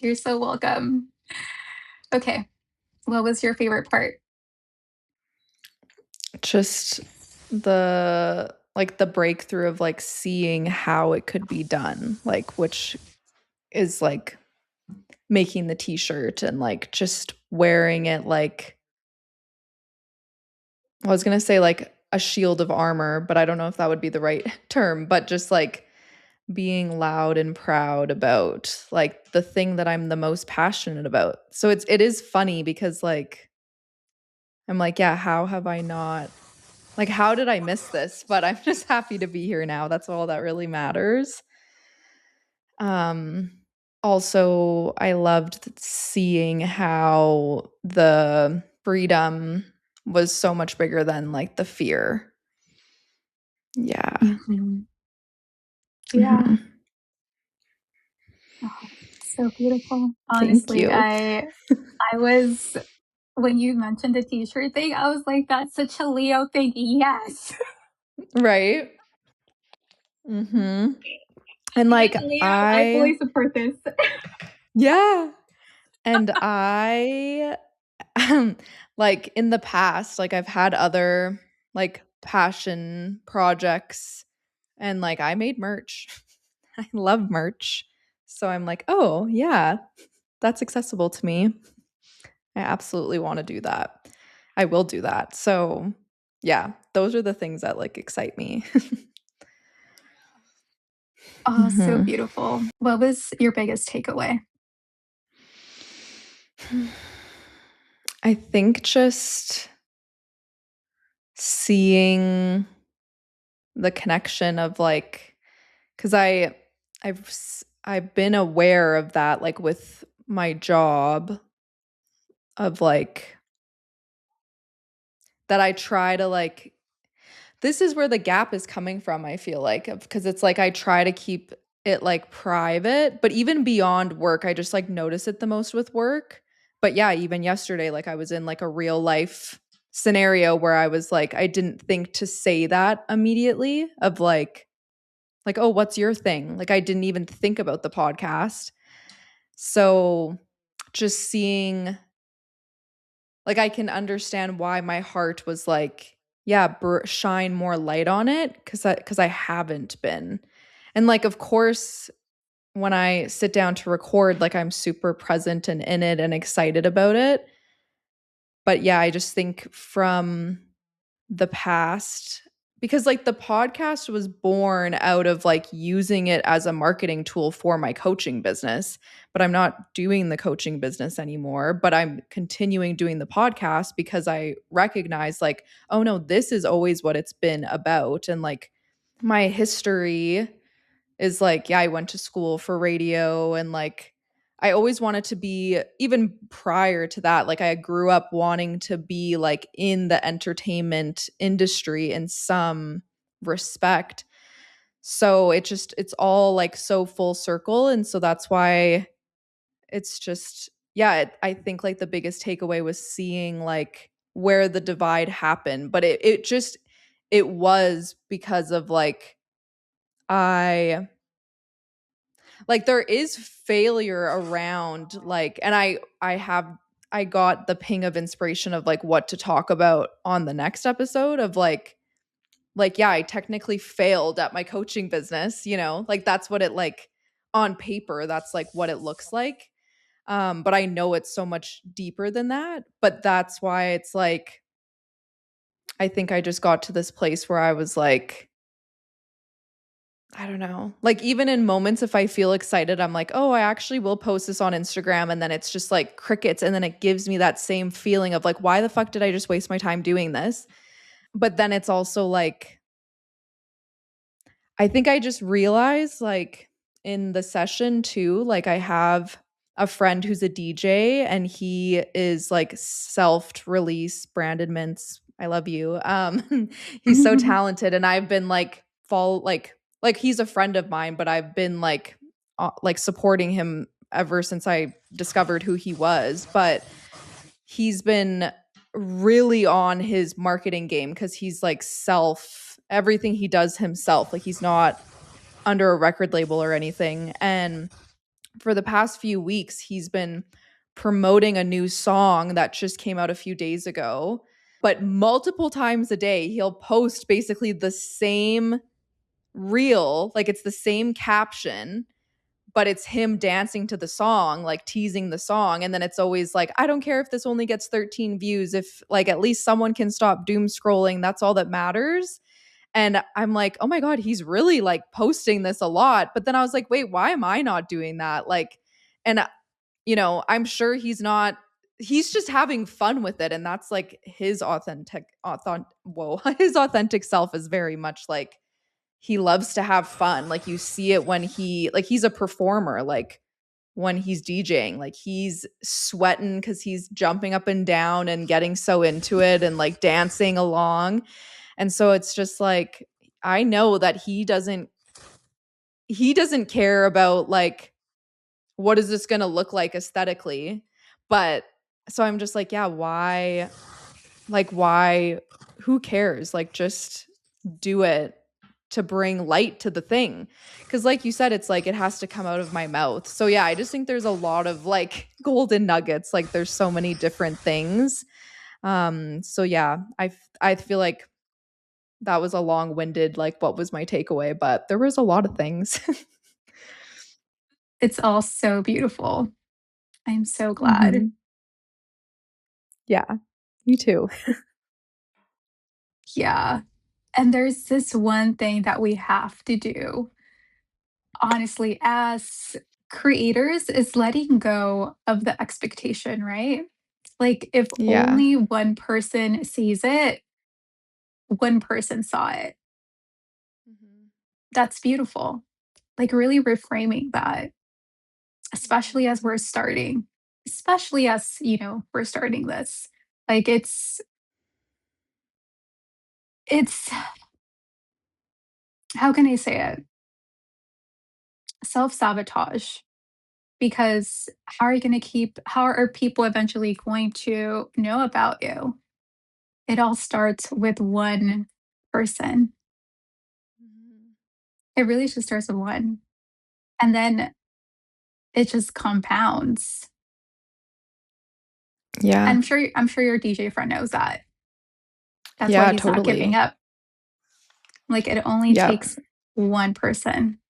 You're so welcome. Okay. What was your favorite part? Just the breakthrough of like seeing how it could be done, like which is like making the t-shirt and like just wearing it like I was going to say like a shield of armor, but I don't know if that would be the right term, but just like being loud and proud about like the thing that I'm the most passionate about. So it is funny because like I'm like, yeah, how have I not like how did I miss this? But I'm just happy to be here now. That's all that really matters. Um Also I loved seeing how the freedom was so much bigger than like the fear. Yeah. Mhm. Yeah. Mhm. Oh, so beautiful. Thank Honestly, you. I was when you mentioned the t-shirt thing, I was like, that's such a Leo thing. Yes. Right? Mhm. And Being like a Leo, I I fully support this. yeah. And I like in the past, like I've had other like passion projects and like I made merch. I love merch. So I'm like, "Oh, yeah, that's accessible to me. I absolutely want to do that. I will do that." So, yeah, those are the things that like excite me. Oh, so Mhm. beautiful. What was your biggest takeaway? I think just seeing the connection of like cuz I've been aware of that like with my job of like that I try to like this is where the gap is coming from, I feel like, because it's like I try to keep it like private, but even beyond work, I just like notice it the most with work. But yeah, even yesterday, like I was in like a real life scenario where I was like, I didn't think to say that immediately of like, oh, what's your thing? Like I didn't even think about the podcast. So just seeing like I can understand why my heart was like, yeah, shine more light on it cuz I haven't been. And like of course when I sit down to record like I'm super present and in it and excited about it. But yeah, I just think from the past because like the podcast was born out of like using it as a marketing tool for my coaching business, but I'm not doing the coaching business anymore, but I'm continuing doing the podcast because I recognize like, oh no, this is always what it's been about. And like my history is like, yeah, I went to school for radio, and like I always wanted to be, even prior to that, like I grew up wanting to be like in the entertainment industry in some respect. So it's all like so full circle. And so that's why it's just, yeah, I think like the biggest takeaway was seeing like where the divide happened. But it was because of like, I like there is failure around like, and I got the ping of inspiration of like what to talk about on the next episode of like yeah, I technically failed at my coaching business, you know, like that's what it like on paper, that's like what it looks like. But I know it's so much deeper than that, but that's why it's like I think I just got to this place where I was like, I don't know. Like even in moments if I feel excited, I'm like, "Oh, I actually will post this on Instagram," and then it's just like crickets, and then it gives me that same feeling of like, "Why the fuck did I just waste my time doing this?" But then it's also like I think I just realized like in the session too, like I have a friend who's a DJ, and he is like self-release Brandon Mintz. I love you. He's so talented, and I've been like fall like he's a friend of mine, but I've been like supporting him ever since I discovered who he was. But he's been really on his marketing game because he's like self everything he does himself. Like he's not under a record label or anything. And for the past few weeks, he's been promoting a new song that just came out a few days ago. But multiple times a day, he'll post basically the same reel, like it's the same caption, but it's him dancing to the song, like teasing the song. And then it's always like, I don't care if this only gets 13 views. If like at least someone can stop doom scrolling, that's all that matters. And I'm like, oh my God, he's really like posting this a lot. But then I was like, wait, why am I not doing that? Like, and you know, I'm sure he's just having fun with it. And that's like his his authentic self is very much like he loves to have fun. Like you see it when he's a performer, like when he's DJing, like he's sweating because he's jumping up and down and getting so into it and like dancing along. And so it's just like I know that he doesn't care about like what is this going to look like aesthetically. But so I'm just like, yeah, why who cares? Like just do it to bring light to the thing. Cuz like you said, it's like it has to come out of my mouth. So yeah, I just think there's a lot of like golden nuggets. Like there's so many different things. So yeah, I feel like that was a long-winded like what was my takeaway, but there was a lot of things. It's all so beautiful. I'm so glad. Mhm. Yeah, me too. Yeah. And there's this one thing that we have to do, honestly, as creators, is letting go of the expectation, right? Like, if Yeah. only one person sees it, one person saw it. Mhm. That's beautiful. Like, really reframing that, especially Mhm. as we're starting, especially as, we're starting this. Like, it's, how can I say it? Self sabotage. Because how are people eventually going to know about you? It all starts with one person. Mhm. It really just starts with one. And then it just compounds. Yeah. I'm sure your DJ friend knows that. That's why Yeah, he's not giving totally. up. Like it only Yep. takes one person.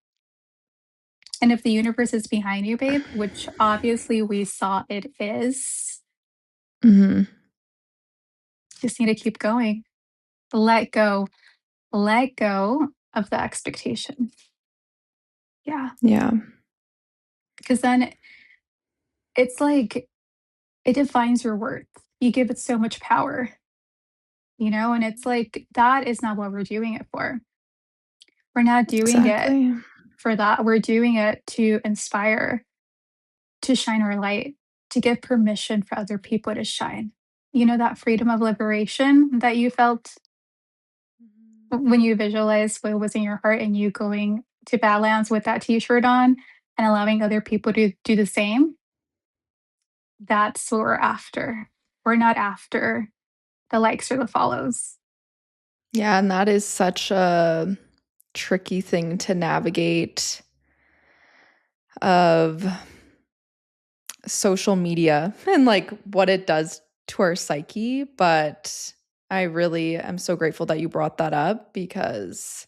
And if the universe is behind you, babe, which obviously we saw it is, Mhm. just need to keep going. Let go. let go of the expectation. Yeah. Yeah. Because then it's like it defines your worth. You give it so much power, and it's like that is not what we're doing it for. We're not doing it Exactly. for that. We're doing it to inspire, to shine our light, to give permission for other people to shine. That freedom of liberation that you felt Mhm. when you visualized what was in your heart and you going to Badlands with that t shirt on and allowing other people to do the same. That's what we're after. We're not after the likes or the follows. Yeah, and that is such a tricky thing to navigate of social media and like what it does to our psyche, but I really am so grateful that you brought that up because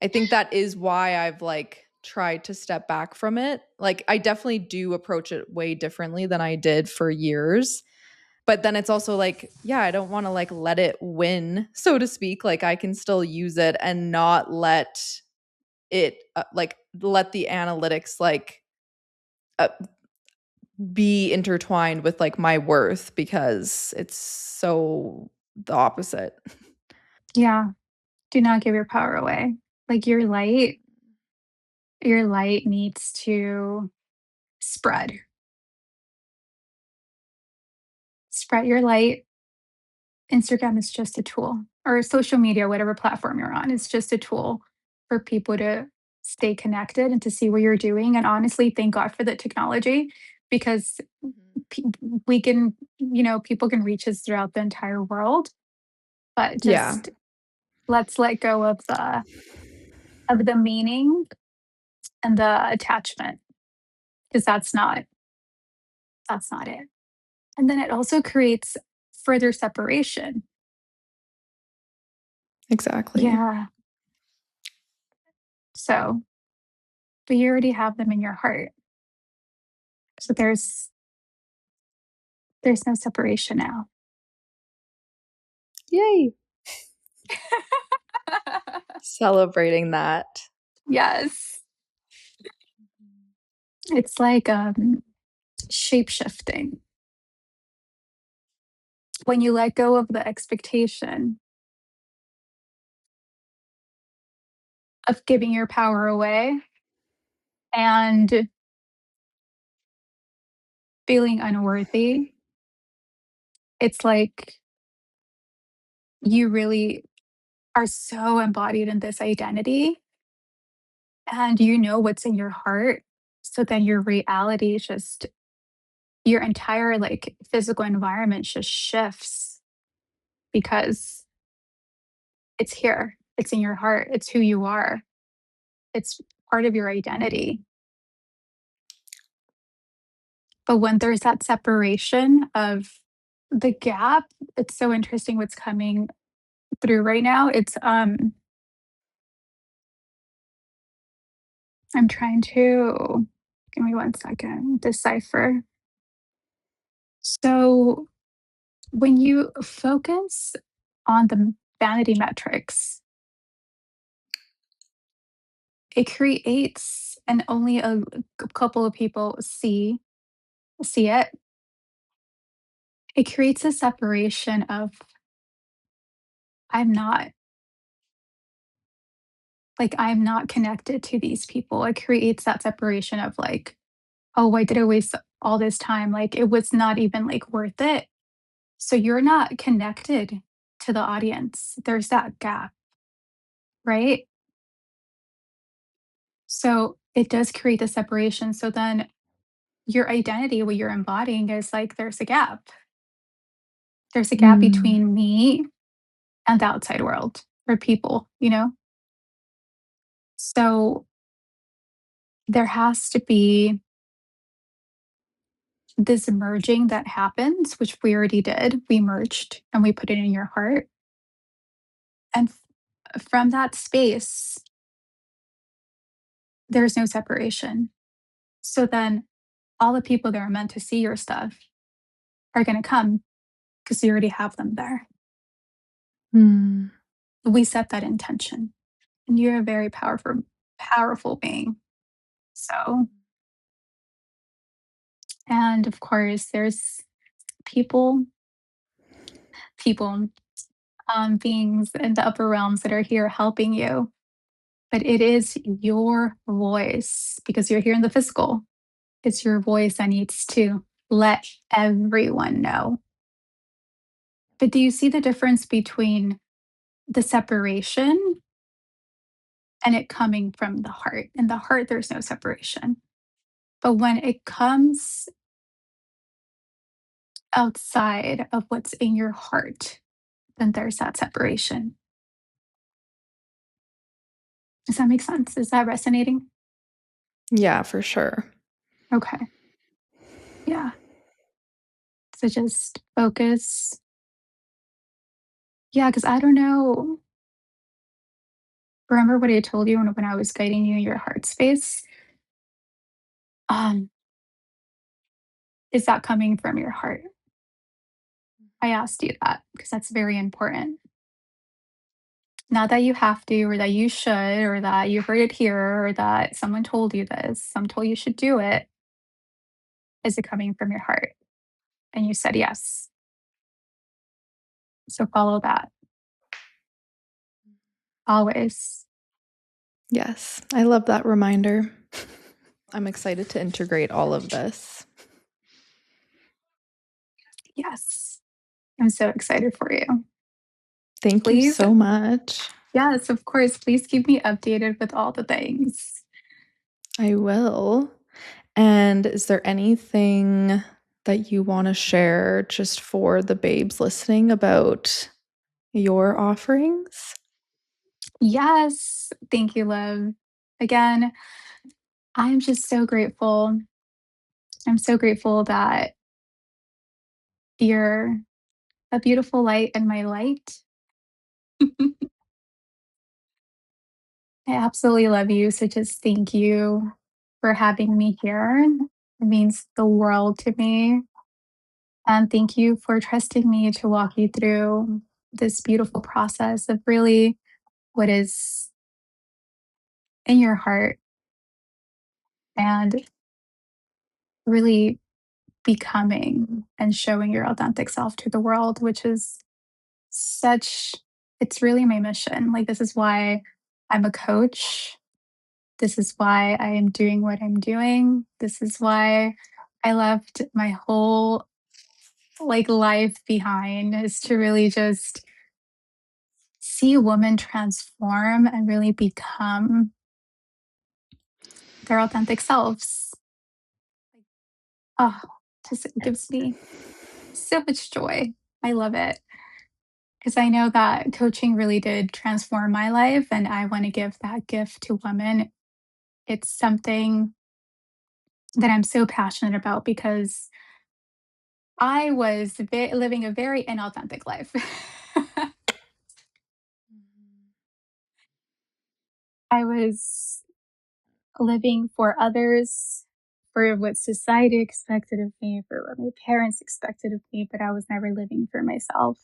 I think that is why I've like tried to step back from it. Like I definitely do approach it way differently than I did for years. But then it's also like, yeah, I don't want to like let it win, so to speak. Like I can still use it and not let it like let the analytics like uh, be intertwined with like my worth because it's so the opposite. Yeah. Do not give your power away. Like your light needs to spread. Spread your light. Instagram is just a tool, or social media, whatever platform you're on, it's just a tool for people to stay connected and to see what you're doing. And honestly, thank God for the technology because Mhm. pe- we can, people can reach us throughout the entire world. But Yeah, just let's let go of the meaning and the attachment because that's not it. And then it also creates further separation. exactly. Yeah. So, but you already have them in your heart. So there's no separation now. Yay. Celebrating that. Yes. It's like shape shifting. When you let go of the expectation of giving your power away and feeling unworthy, it's like you really are so embodied in this identity and you know what's in your heart. So then your reality is just your entire like physical environment just shifts because it's here. It's in your heart. It's who you are. It's part of your identity. But when there's that separation of the gap, it's so interesting what's coming through right now. It's I'm trying to give me 1 second, decipher. So when you focus on the vanity metrics, it creates and only a couple of people see it. It creates a separation of I'm not I'm not connected to these people. It creates that separation of like, oh, why did I waste all this time? Like it was not even like worth it. So you're not connected to the audience. There's that gap, right? So it does create the separation. So then your identity, what you're embodying is like there's a gap. There's a gap Mm, between me and the outside world or people. So there has to be this merging that happens, which we already did. We merged and we put it in your heart. And from that space, there's no separation. So then all the people that are meant to see your stuff are going to come because you already have them there. mm. We set that intention. And you're a very powerful being. So, and of course, there's people, people, beings in the upper realms that are here helping you. But it is your voice because you're here in the physical. It's your voice that needs to let everyone know. But do you see the difference between the separation and it coming from the heart? In the heart, there's no separation. But when it comes outside of what's in your heart, then there's that separation. Does that make sense? Is that resonating? Yeah, for sure. Okay. Yeah. So just focus. Yeah, because I don't know. Remember what I told you when I was guiding you in your heart space? Um, is that coming from your heart? I asked you that because that's very important. Not that you have to, or that you should, or that you heard it here, or that someone told you this, some told you should do it. Is it coming from your heart? And you said yes. So follow that always. Yes, I love that reminder. I'm excited to integrate all of this. Yes. I'm so excited for you. Thank you Please, so much. yes, of course, please keep me updated with all the things. I will. And is there anything that you want to share just for the babes listening about your offerings? Yes. Thank you, love. Again, I'm just so grateful. I'm so grateful that you're a beautiful light in my light. I absolutely love you. So just thank you for having me here. It means the world to me. And thank you for trusting me to walk you through this beautiful process of really what is in your heart and really becoming and showing your authentic self to the world, which is such, it's really my mission. Like, this is why I'm a coach. This is why I am doing what I'm doing. This is why I left my whole life behind, is to really just see women transform and really become their authentic selves. Oh, just it gives me so much joy. I love it because I know that coaching really did transform my life, and I want to give that gift to women. It's something that I'm so passionate about because I was living a very inauthentic life. I was living for others, for what society expected of me, for what my parents expected of me, but I was never living for myself.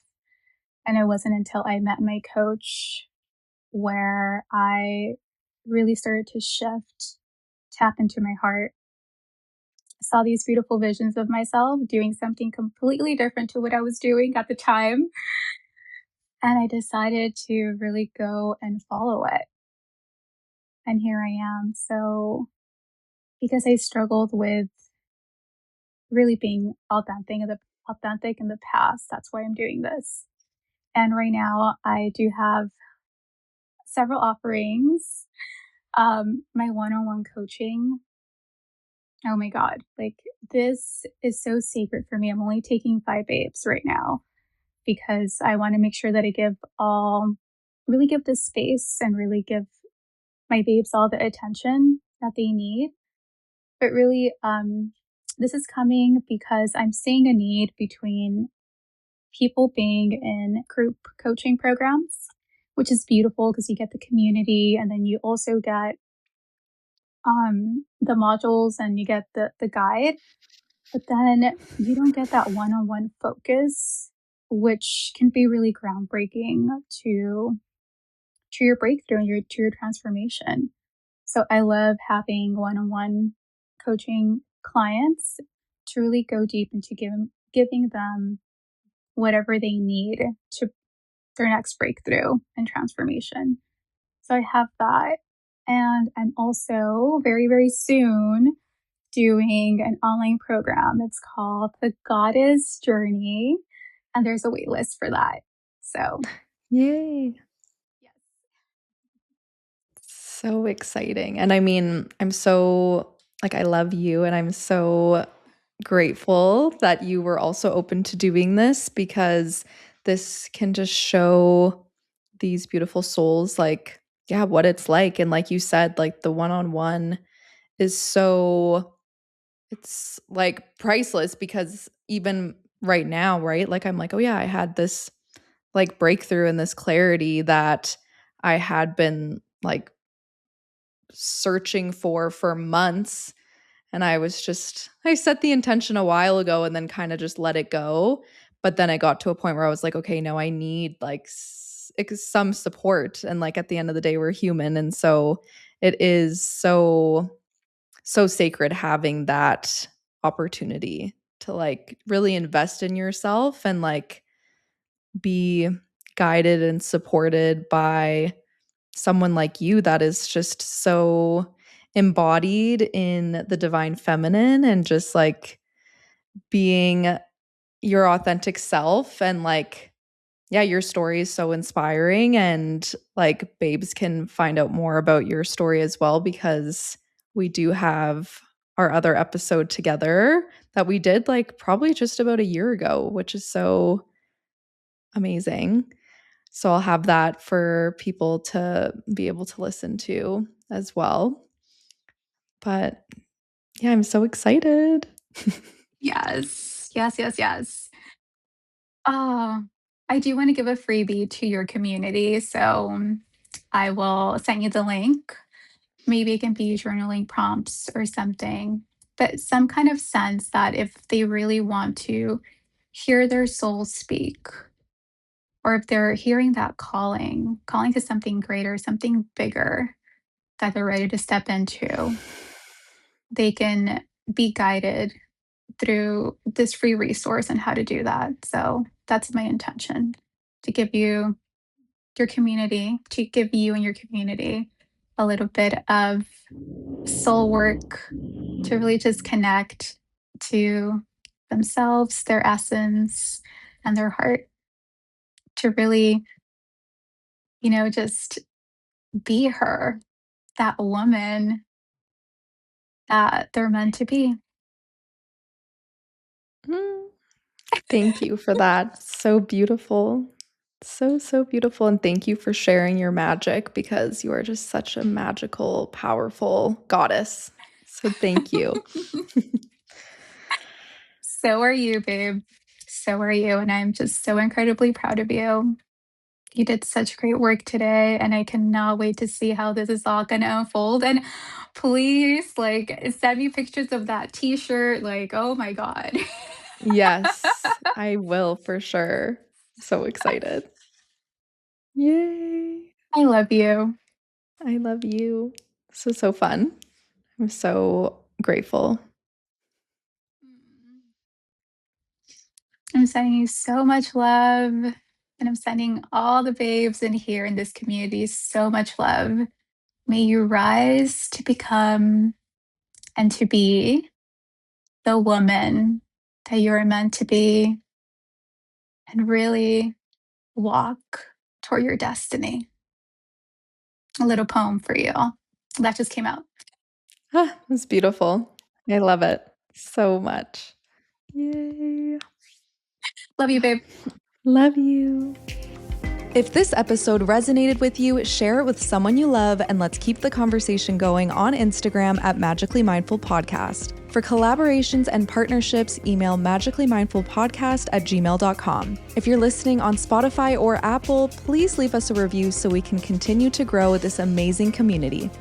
And it wasn't until I met my coach where I really started to shift, tap into my heart, saw these beautiful visions of myself doing something completely different to what I was doing at the time. And I decided to really go and follow it. And here I am. So, because I struggled with really being authentic in the past, that's why I'm doing this. And right now, I do have several offerings. My one-on-one coaching. Oh my god, like, this is so sacred for me. I'm only taking 5 babes right now because I want to make sure that I really give the space and really give my babes all the attention that they need. But really, this is coming because I'm seeing a need between people being in group coaching programs, which is beautiful because you get the community and then you also get the modules and you get the guide, but then you don't get that one-on-one focus, which can be really groundbreaking too. to your breakthrough and to your transformation. So I love having one-on-one coaching clients to really go deep into giving them whatever they need to their next breakthrough and transformation. So I have that. And I'm also very, very soon doing an online program. It's called The Goddess Journey, and there's a wait list for that. So, Yay. yes. So exciting. And I mean, I'm so I love you and I'm so grateful that you were also open to doing this because this can just show these beautiful souls yeah, what it's like. And like you said, like the one-on-one is it's like priceless because even right now, right? Like I'm like, oh yeah, I had this like breakthrough and this clarity that I had been like searching for months. And I set the intention a while ago and then kind of just let it go. But then I got to a point where I was like, okay, no, I need like some support. And like at the end of the day, we're human. And so it is so sacred having that opportunity to like really invest in yourself and like be guided and supported by someone like you that is just so embodied in the divine feminine and just like being your authentic self and like yeah, your story is so inspiring and like babes can find out more about your story as well because we do have our other episode together that we did like probably just about a year ago, which is so amazing. So I'll have that for people to be able to listen to as well. But yeah, I'm so excited. Yes. Yes, yes, yes. Oh, I do want to give a freebie to your community. So I will send you the link. Maybe it can be journaling prompts or something, but some kind of sense that if they really want to hear their soul speak, or if they're hearing that calling to something greater, something bigger that they're ready to step into, they can be guided through this free resource on how to do that. So that's my intention, to give you your community, to give you and your community a little bit of soul work to really just connect to themselves, their essence, and their heart, to really, just be her, that woman that they're meant to be. Mm, thank you for that. So beautiful. So beautiful. And thank you for sharing your magic because you are just such a magical, powerful goddess. So thank you. So are you, babe. So are you. And I'm just so incredibly proud of you. You did such great work today, and I cannot wait to see how this is all going to unfold. And please, like, send me pictures of that t shirt. Like, oh my God. Yes, I will for sure. So excited. Yay. I love you. I love you. This was so fun. I'm so grateful. I'm sending you so much love. And I'm sending all the babes in here in this community so much love. May you rise to become and to be the woman that you're meant to be, and really walk toward your destiny. A little poem for you that just came out. Ah, it's beautiful. I love it so much. Yay. Love you, babe. Love you. If this episode resonated with you, share it with someone you love, and let's keep the conversation going on Instagram at Magically Mindful Podcast. For collaborations and partnerships, email magicallymindfulpodcast@gmail.com. If you're listening on Spotify or Apple, please leave us a review so we can continue to grow this amazing community.